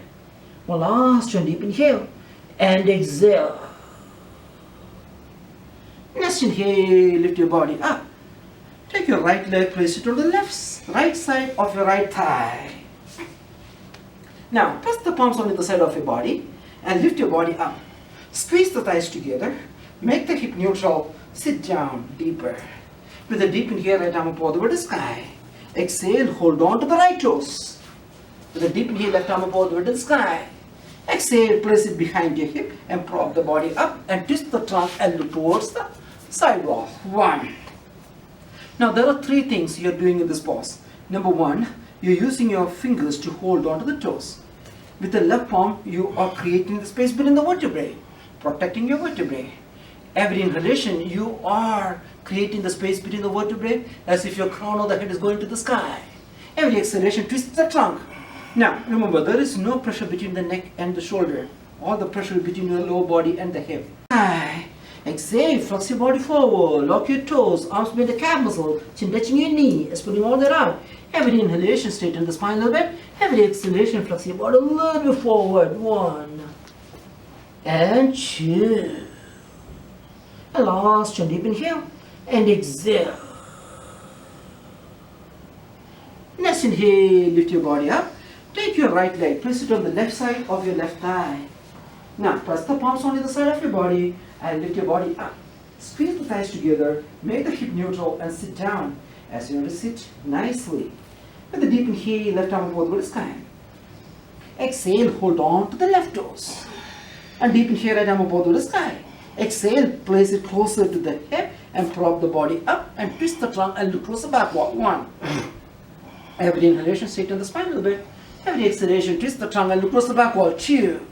One last one, deep inhale and exhale. Next inhale, lift your body up. Take your right leg, place it on the right side of your right thigh. Now, press the palms on the side of your body and lift your body up. Squeeze the thighs together. Make the hip neutral. Sit down deeper. With a deep inhale, right arm up all the way to the sky. Exhale, hold on to the right toes. With a deep inhale, left arm up all the way to the sky. Exhale, place it behind your hip and prop the body up and twist the trunk and look towards the sidewall. 1. Now there are 3 things you are doing in this pose. Number 1, you're using your fingers to hold on to the toes. With the left palm, you are creating the space between the vertebrae, protecting your vertebrae. Every inhalation, you are creating the space between the vertebrae as if your crown of the head is going to the sky. Every exhalation twists the trunk. Now remember, there is no pressure between the neck and the shoulder. All the pressure between your lower body and the hip. Exhale, flex your body forward, lock your toes, arms behind the calf muscle, chin touching your knee, as pulling all that out. Every inhalation, straighten the spine a little bit. Every exhalation, flex your body a little bit forward. 1 and 2. And last one, deep inhale and exhale. Next inhale, lift your body up. Take your right leg, place it on the left side of your left thigh. Now press the palms on the side of your body and lift your body up. Squeeze the thighs together, make the hip neutral and sit down. As you want to sit nicely. With a deep inhale, left arm above the sky. Exhale, hold on to the left toes. And deep inhale, right arm above the sky. Exhale, place it closer to the hip and prop the body up and twist the trunk and look towards the back wall. 1. Every inhalation, straighten the spine a little bit. Every exhalation, twist the trunk and look towards the back wall. 2.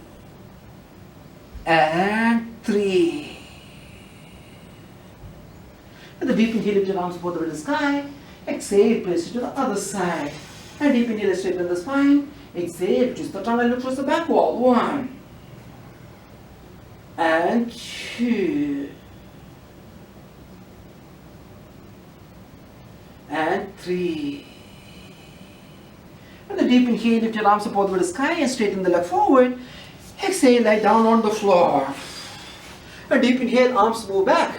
And 3. With the deep inhale, lift your arms both over the sky. Exhale, place it to the other side. And deep inhale, straighten the spine. Exhale, twist the trunk and look towards the back wall. 1. And 2. And 3. And the deep inhale, lift your arms up over the sky and straighten the leg forward. Exhale, lie down on the floor. A deep inhale, arms move back.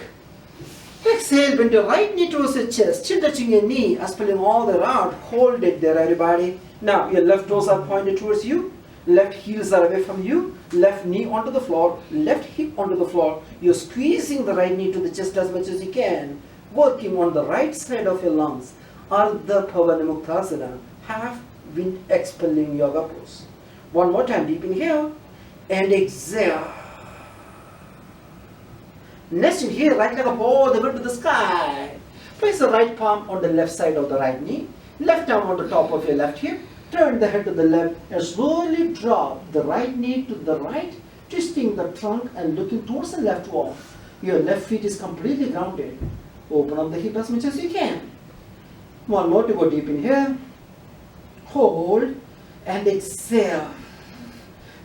Exhale, bend your right knee towards your chest, chin touching your knee, expelling all the way around. Hold it there, everybody. Now, your left toes are pointed towards you, left heels are away from you, left knee onto the floor, left hip onto the floor. You're squeezing the right knee to the chest as much as you can, working on the right side of your lungs. Ardha Pavanamuktasana, half wind expelling yoga pose. One more time, deep inhale and exhale. Next inhale, right leg up all the way to the sky. Place the right palm on the left side of the right knee, left arm on the top of your left hip, turn the head to the left and slowly drop the right knee to the right, twisting the trunk and looking towards the left wall. Your left feet is completely grounded. Open up the hip as much as you can. One more to go deep in here. Hold and exhale.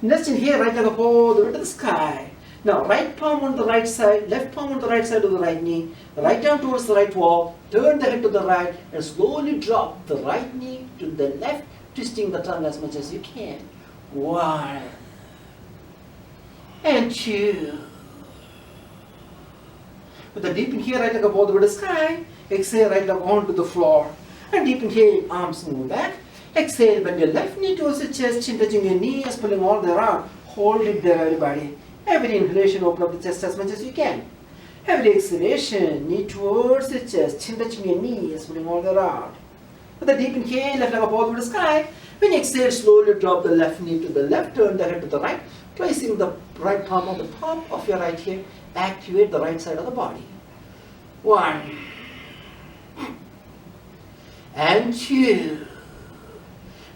Next inhale, right leg up all the way to the sky. Now, right palm on the right side, left palm on the right side of the right knee, right down towards the right wall, turn the head to the right and slowly drop the right knee to the left, twisting the tongue as much as you can. 1 and 2. With a deep inhale, right leg up all the way to the sky. Exhale, right leg onto the floor. And deep inhale, arms move back. Exhale, bend your left knee towards the chest, chin touching your knee, pulling all the way around. Hold it there, everybody. Every inhalation, open up the chest as much as you can. Every exhalation, knee towards the chest, chin touching your knees, pulling all the way around. With a deep inhale, left leg up all the way to the sky. When you exhale, slowly drop the left knee to the left, turn the head to the right, placing the right palm on the top of your right hip, activate the right side of the body. 1 and 2.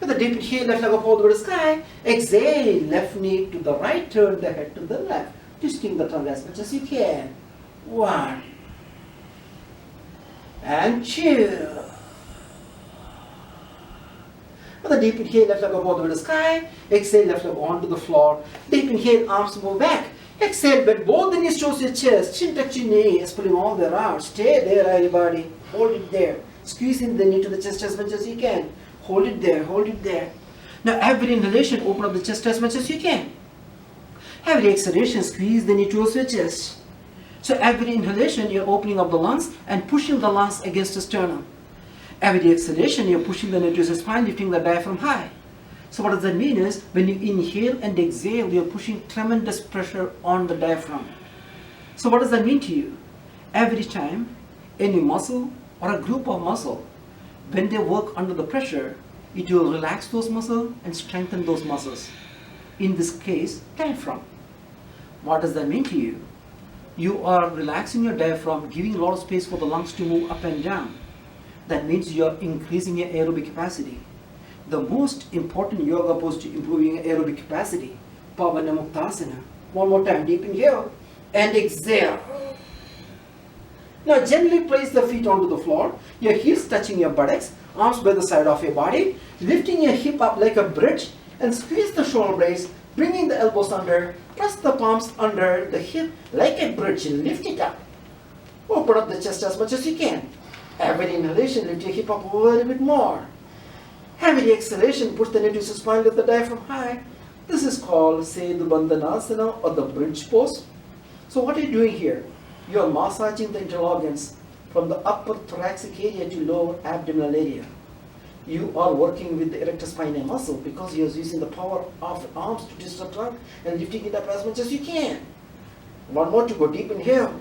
With a deep inhale, left leg up all the way to the sky. Exhale, left knee to the right, turn the head to the left, twisting the tongue as much as you can. 1 and 2. With a deep inhale, left leg up all the way to the sky. Exhale, left leg onto the floor. Deep inhale, arms move back. Exhale, bend both the knees towards your chest, chin touch your knees, pulling all the way around. Stay there, everybody. Hold it there. Squeezing the knee to the chest as much as you can. Hold it there, hold it there. Now every inhalation, open up the chest as much as you can. Every exhalation, squeeze the knee towards your chest. So every inhalation, you're opening up the lungs and pushing the lungs against the sternum. Every exhalation, you're pushing the knee towards your spine, lifting the diaphragm high. So what does that mean is, when you inhale and exhale, you're pushing tremendous pressure on the diaphragm. So what does that mean to you? Every time any muscle or a group of muscle, when they work under the pressure, it will relax those muscles and strengthen those muscles. In this case, diaphragm. What does that mean to you? You are relaxing your diaphragm, giving a lot of space for the lungs to move up and down. That means you are increasing your aerobic capacity. The most important yoga pose to improving aerobic capacity, Pavanamuktasana. One more time, deep inhale and exhale. Now gently place the feet onto the floor, your heels touching your buttocks, arms by the side of your body, lifting your hip up like a bridge and squeeze the shoulder blades, bringing the elbows under, press the palms under the hip like a bridge and lift it up. Open up the chest as much as you can. Every inhalation, lift your hip up a little bit more. Every exhalation, push the knee to your spine, lift the diaphragm high. This is called Sedu Bandhanasana or the bridge pose. So what are you doing here? You are massaging the internal organs from the upper thoracic area to lower abdominal area. You are working with the erector spinae muscle because you are using the power of the arms to twist the trunk and lifting it up as much as you can. One more to go deep inhale.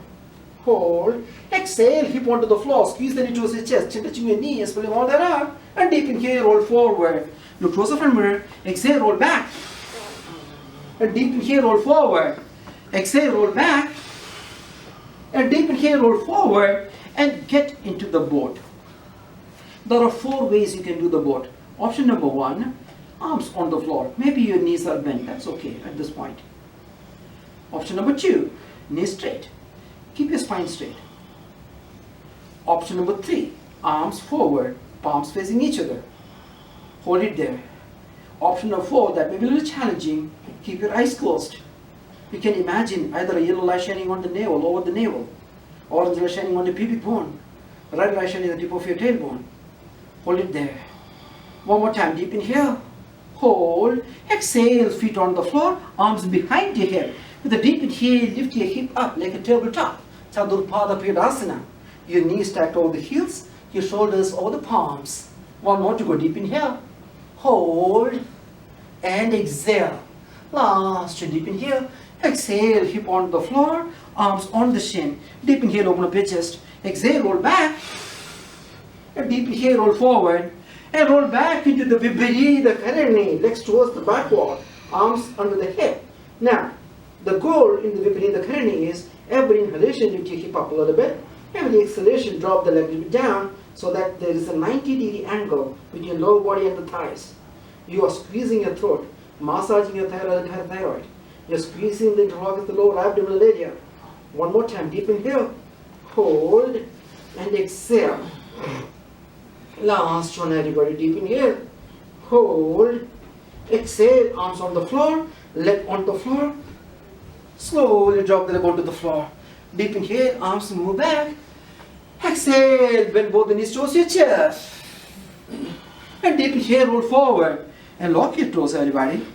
hold, exhale, hip onto the floor, squeeze the knee towards your chest, chin touching your knees, pulling all that out, and deep inhale, roll forward. Look closer from mirror, exhale, roll back, and deep inhale, roll forward, exhale, roll back, and deep inhale, roll forward, and get into the boat. There are 4 ways you can do the boat. Option number 1, arms on the floor. Maybe your knees are bent, that's okay at this point. Option number 2, knees straight. Keep your spine straight. Option number 3, arms forward, palms facing each other. Hold it there. Option number 4, that may be a little challenging. Keep your eyes closed. You can imagine either a yellow light shining on the navel, over the navel, orange light shining on the pubic bone, red light shining on the tip of your tailbone. Hold it there. One more time, deep inhale. Hold. Exhale, feet on the floor, arms behind your head. With a deep inhale, lift your hip up like a tabletop. Chadurpada Piyadasana. Your knees stacked over the heels, your shoulders over the palms. One more to go, deep inhale. Hold. And exhale. Last, deep inhale. Exhale, hip on the floor, arms on the shin. Deep inhale, open up your chest. Exhale, roll back. And deep inhale, roll forward. And roll back into the Vinyasa Karani, legs towards the back wall, arms under the hip. Now, the goal in the Vinyasa Karani is every inhalation lift your hip up a little bit, every exhalation drop the leg a little bit down so that there is a 90-degree angle between your lower body and the thighs. You are squeezing your throat, massaging your thyroid. You're squeezing the interrogate, the lower abdominal area. One more time, deep inhale, hold, and exhale. Last one, everybody, deep inhale, hold, exhale, arms on the floor, leg on the floor, slowly drop the leg onto the floor. Deep inhale, arms move back, exhale, bend both the knees towards your chest, and deep inhale, roll forward, and lock your toes, everybody,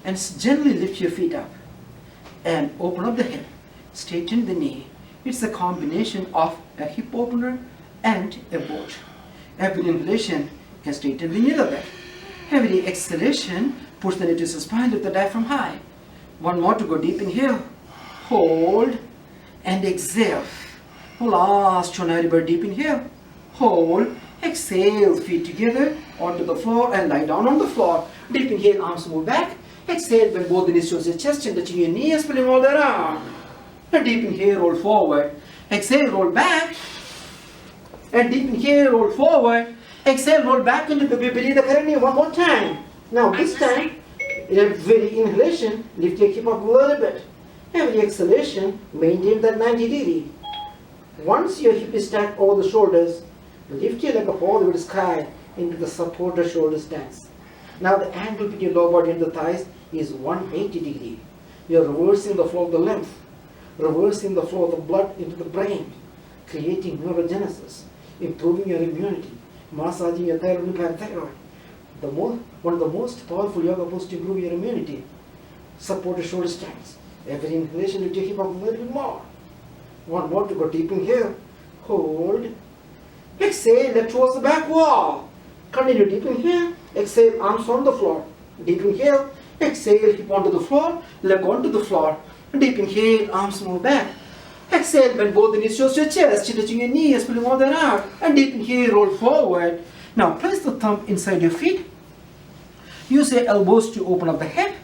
and gently lift your feet up, and open up the hip, straighten the knee. It's a combination of a hip opener and a boat. Every inhalation can straighten the knee a little bit. Every exhalation, push the knee to the spine, lift the diaphragm high. One more to go, deep inhale, hold, and exhale. Last one, everybody, deep inhale, hold, exhale, feet together, onto the floor, and lie down on the floor. Deep inhale, arms move back, exhale, bend both the knees towards your chest, and touching your knees, pulling all that out. And deep inhale, roll forward, exhale, roll back, and deep inhale, roll forward, exhale, roll back into the Vinyasa Karani one more time. Now this time, every inhalation, lift your hip up a little bit. Every exhalation, maintain that 90 degree. Once your hip is stacked over the shoulders, lift your leg up all the way to the sky into the supported shoulder stance. Now the angle between your lower body and the thighs is 180 degree. You are reversing the flow of the lymph, reversing the flow of the blood into the brain, creating neurogenesis, improving your immunity, massaging your thyroid and parathyroid. One of the most powerful yoga poses to improve your immunity. Supported shoulder stance. Every inhalation you take hip up a little bit more. One more to go, deep inhale, hold, exhale, leg towards the back wall. Continue, deep inhale, exhale, arms on the floor. Deep inhale, exhale, hip onto the floor, leg onto the floor. Deep inhale, arms move back. Exhale, bend both the knees towards your chest, chin touching your knees, pulling all that out. And deep inhale, roll forward. Now place the thumb inside your feet. Use your elbows to open up the hip.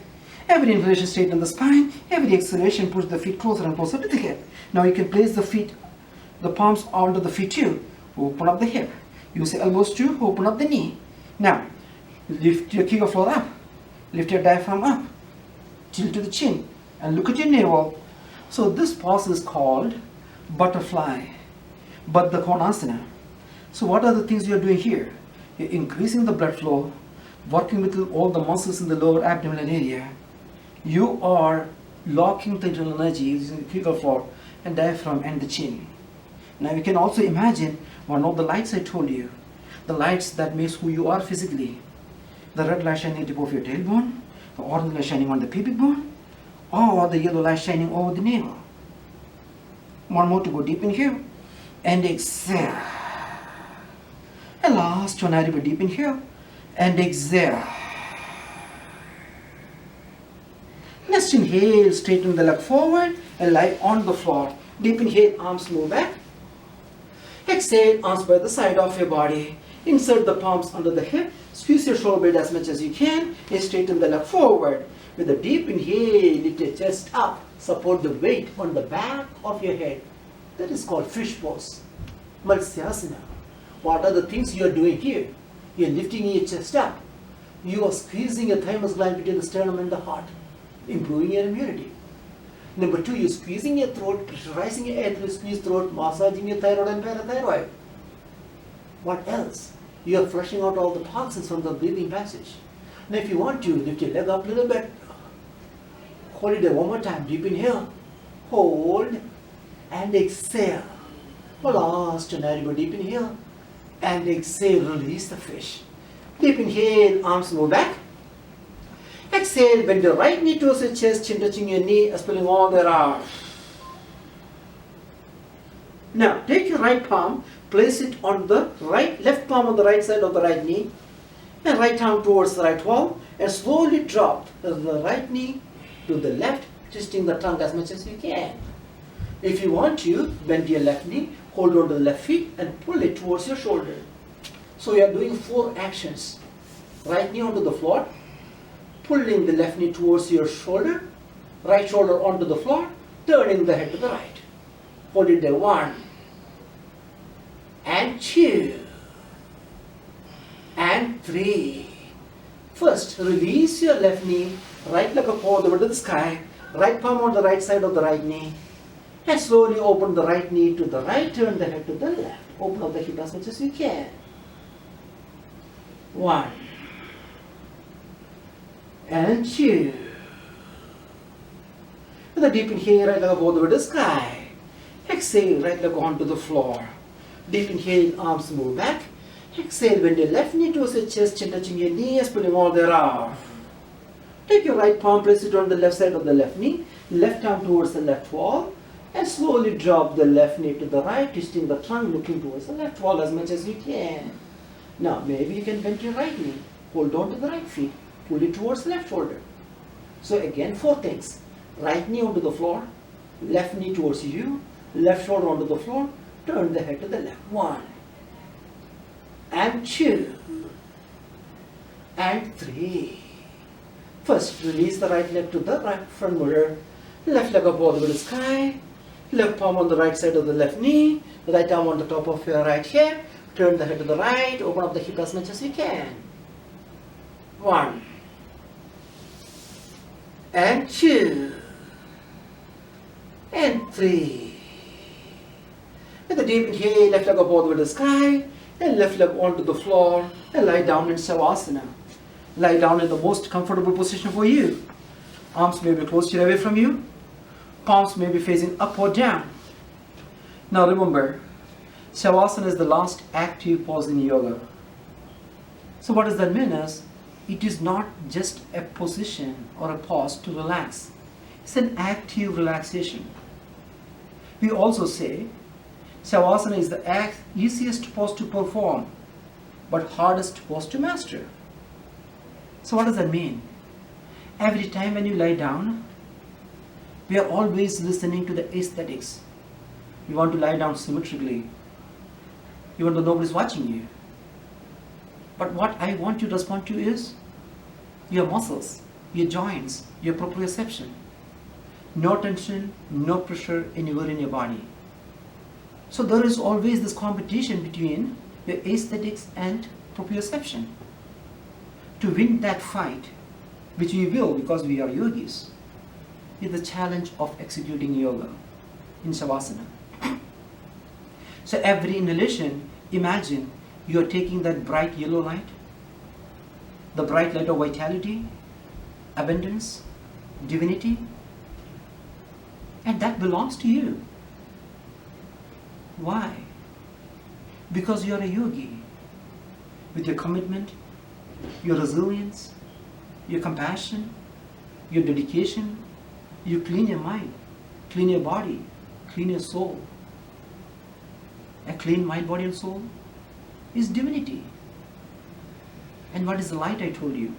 Every inhalation straighten the spine. Every exhalation push the feet closer and closer to the hip. Now you can place the palms onto the feet too. Open up the hip. Use your elbows to open up the knee. Now lift your kick floor up. Lift your diaphragm up. Tilt to the chin and look at your navel. So this pose is called butterfly, Baddha Konasana. So what are the things you are doing here? You're increasing the blood flow, working with all the muscles in the lower abdominal area. You are locking the internal energy using the kick floor and diaphragm and the chin. Now you can also imagine one of the lights I told you, the lights that makes who you are physically. The red light shining on the tip of your tailbone, the orange light shining on the pubic bone, or the yellow light shining over the navel. One more to go, deep inhale and exhale. And last one, I deep inhale and exhale. Next inhale, straighten the leg forward and lie on the floor. Deep inhale, arms move back. Exhale, arms by the side of your body. Insert the palms under the hip. Squeeze your shoulder blade as much as you can and straighten the leg forward. With a deep inhale, lift your chest up. Support the weight on the back of your head. That is called fish pose. Matsyasana. What are the things you are doing here? You are lifting your chest up. You are squeezing your thymus gland between the sternum and the heart, improving your immunity. Number 2, you're squeezing your throat, pressurizing your air through squeeze throat, massaging your thyroid and parathyroid. What else? You are flushing out all the toxins from the breathing passage. Now if you want to, lift your leg up a little bit. Hold it there one more time. Deep inhale. Hold. And exhale. Last and deep inhale. And exhale. Release the fish. Deep inhale. Arms move back. Exhale. Bend your right knee towards your chest. Chin touching your knee. Expelling all the air. Now take your right palm. Place it on the left palm on the right side of the right knee. And right arm towards the right wall. And slowly drop the right knee to the left, twisting the trunk as much as you can. If you want to, bend your left knee, hold on to the left feet and pull it towards your shoulder. So you are doing 4 actions. Right knee onto the floor, pulling the left knee towards your shoulder, right shoulder onto the floor, turning the head to the right. Hold it there. 1 and 2 and 3. First, release your left knee, right leg up over to the sky, right palm on the right side of the right knee, and slowly open the right knee to the right, turn the head to the left. Open up the hip as much as you can. 1 and 2. With a deep inhale, right leg up over the sky. Exhale, right leg onto the floor. Deep inhale, arms move back. Exhale, bend your left knee towards your chest, chin touching your knees, pulling all the air out. Take your right palm, place it on the left side of the left knee, left arm towards the left wall, and slowly drop the left knee to the right, twisting the trunk, looking towards the left wall as much as you can. Now, maybe you can bend your right knee, hold on to the right feet, pull it towards the left shoulder. So again, 4 things. Right knee onto the floor, left knee towards you, left shoulder onto the floor, turn the head to the left. 1 and 2 and 3. First, release the right leg to the right front mirror, left leg up all the way to the sky, left palm on the right side of the left knee, right arm on the top of your right hip, turn the head to the right, open up the hip as much as you can. 1 and 2 and 3. With a deep inhale, left leg up all the way to the sky, and left leg onto the floor, and lie down in Savasana. Lie down in the most comfortable position for you. Arms may be close to away from you. Palms may be facing up or down. Now remember, Savasana is the last active pose in yoga. So what does that mean is, it is not just a position or a pose to relax. It's an active relaxation. We also say, Savasana is the easiest pose to perform, but hardest pose to master. So what does that mean? Every time when you lie down, we are always listening to the aesthetics. You want to lie down symmetrically. You want to know nobody's watching you. But what I want you to respond to is your muscles, your joints, your proprioception. No tension, no pressure anywhere in your body. So there is always this competition between your aesthetics and proprioception. To win that fight, which we will because we are yogis, is the challenge of executing yoga in Savasana. So every inhalation, imagine you are taking that bright yellow light, the bright light of vitality, abundance, divinity, and that belongs to you. Why? Because you are a yogi. With your commitment, your resilience, your compassion, your dedication, you clean your mind, clean your body, clean your soul. A clean mind, body and soul is divinity. And what is the light I told you?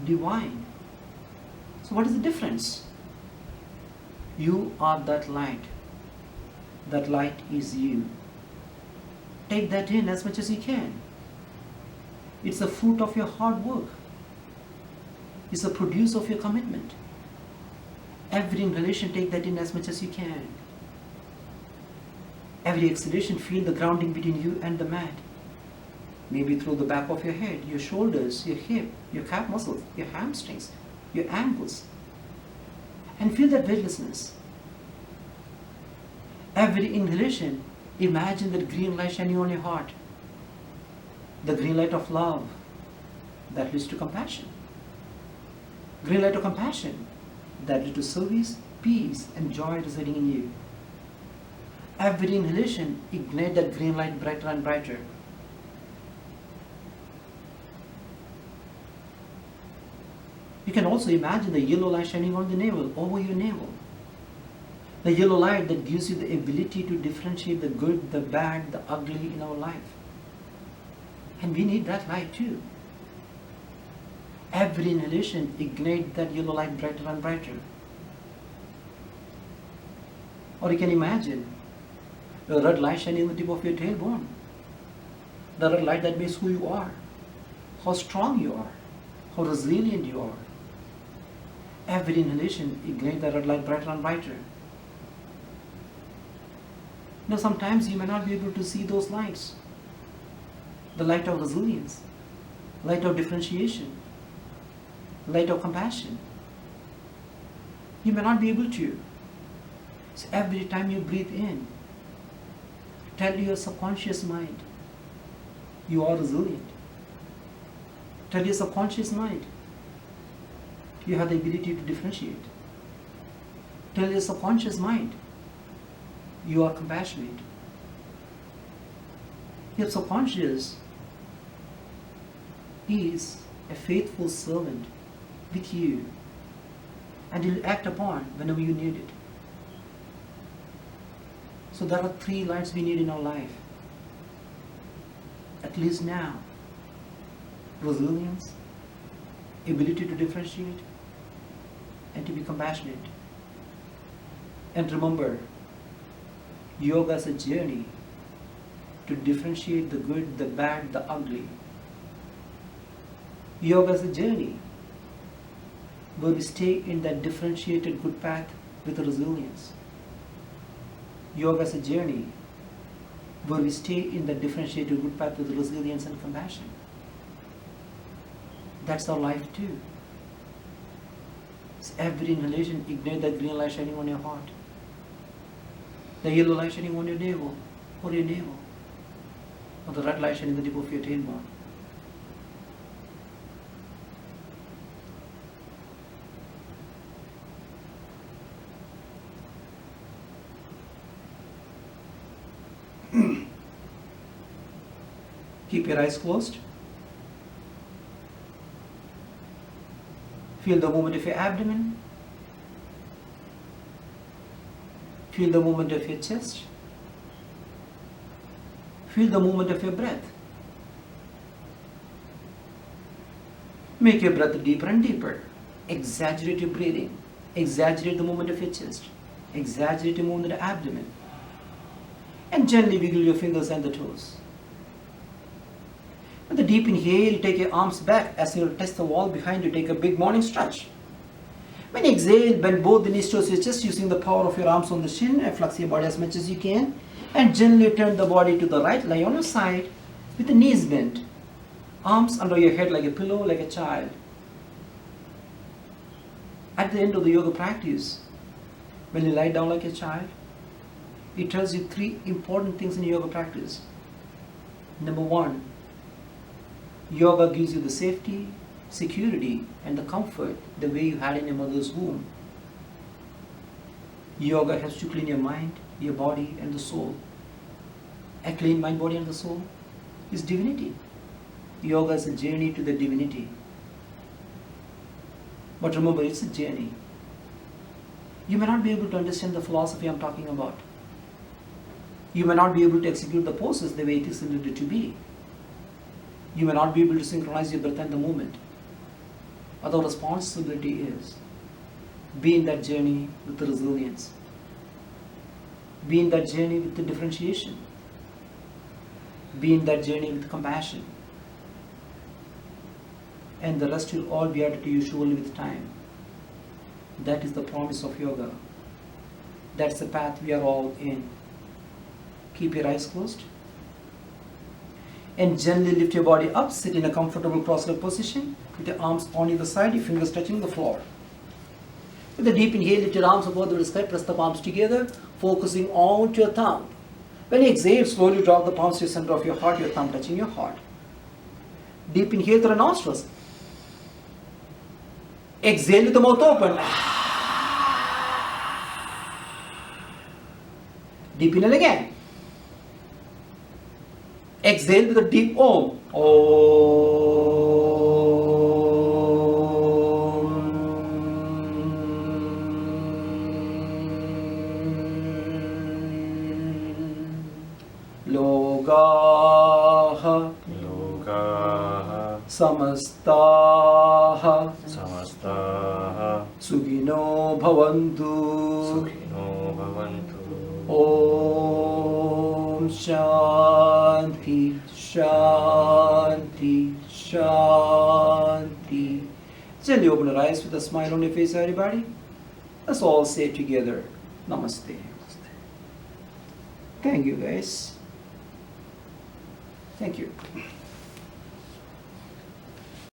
Divine. So what is the difference? You are that light. That light is you. Take that in as much as you can. It's the fruit of your hard work. It's the produce of your commitment. Every inhalation, take that in as much as you can. Every exhalation, feel the grounding between you and the mat. Maybe through the back of your head, your shoulders, your hip, your calf muscles, your hamstrings, your ankles. And feel that weightlessness. Every inhalation, imagine that green light shining on your heart. The green light of love that leads to compassion. Green light of compassion that leads to service, peace, and joy residing in you. Every inhalation, ignite that green light brighter and brighter. You can also imagine the yellow light shining on the navel, over your navel. The yellow light that gives you the ability to differentiate the good, the bad, the ugly in our life. And we need that light too. Every inhalation, ignite that yellow light brighter and brighter. Or you can imagine the red light shining on the tip of your tailbone. The red light that makes who you are, how strong you are, how resilient you are. Every inhalation, ignite the red light brighter and brighter. Now sometimes you may not be able to see those lights. The light of resilience, light of differentiation, light of compassion. You may not be able to. So every time you breathe in, tell your subconscious mind, you are resilient. Tell your subconscious mind, you have the ability to differentiate. Tell your subconscious mind, you are compassionate. Your subconscious is a faithful servant with you, and it will act upon whenever you need it. So there are 3 lights we need in our life, at least now: resilience, ability to differentiate, and to be compassionate. And remember, yoga is a journey to differentiate the good, the bad, the ugly. Yoga is a journey where we stay in that differentiated good path with resilience. Yoga is a journey where we stay in that differentiated good path with resilience and compassion. That's our life too. So every inhalation, ignite that green light shining on your heart. The yellow light shining on your navel, or the red light shining on the tip of your tailbone. Keep your eyes closed. Feel the movement of your abdomen. Feel the movement of your chest. Feel the movement of your breath. Make your breath deeper and deeper. Exaggerate your breathing. Exaggerate the movement of your chest. Exaggerate the movement of the abdomen. And gently wiggle your fingers and the toes. With a deep inhale, take your arms back as you touch the wall behind you. Take a big morning stretch. When you exhale, bend both the knees towards your chest using the power of your arms on the shin and flex your body as much as you can. And gently turn the body to the right. Lie on your side with the knees bent. Arms under your head like a pillow, like a child. At the end of the yoga practice, when you lie down like a child, it tells you 3 important things in yoga practice. Number 1, yoga gives you the safety, security, and the comfort the way you had in your mother's womb. Yoga helps you clean your mind, your body, and the soul. A clean mind, body, and the soul is divinity. Yoga is a journey to the divinity. But remember, it's a journey. You may not be able to understand the philosophy I'm talking about. You may not be able to execute the poses the way it is intended to be. You may not be able to synchronize your breath and the movement. But the responsibility is be in that journey with resilience. Be in that journey with the differentiation. Be in that journey with compassion. And the rest will all be added to you surely with time. That is the promise of yoga. That's the path we are all in. Keep your eyes closed. And gently lift your body up. Sit in a comfortable cross-legged position with your arms on either side, your fingers touching the floor. With a deep inhale, lift your arms above the sky, press the palms together, focusing onto your thumb. When you exhale, slowly drop the palms to the center of your heart, your thumb touching your heart. Deep inhale through the nostrils. Exhale with the mouth open. Deep inhale again. Exhale with a deep Om. Logaha Samastaha Sugino Bhavantu Om Shanti Shanti Shanti. Gently open your eyes with a smile on your face, everybody. Let's all say together, Namaste. Thank you, guys. Thank you.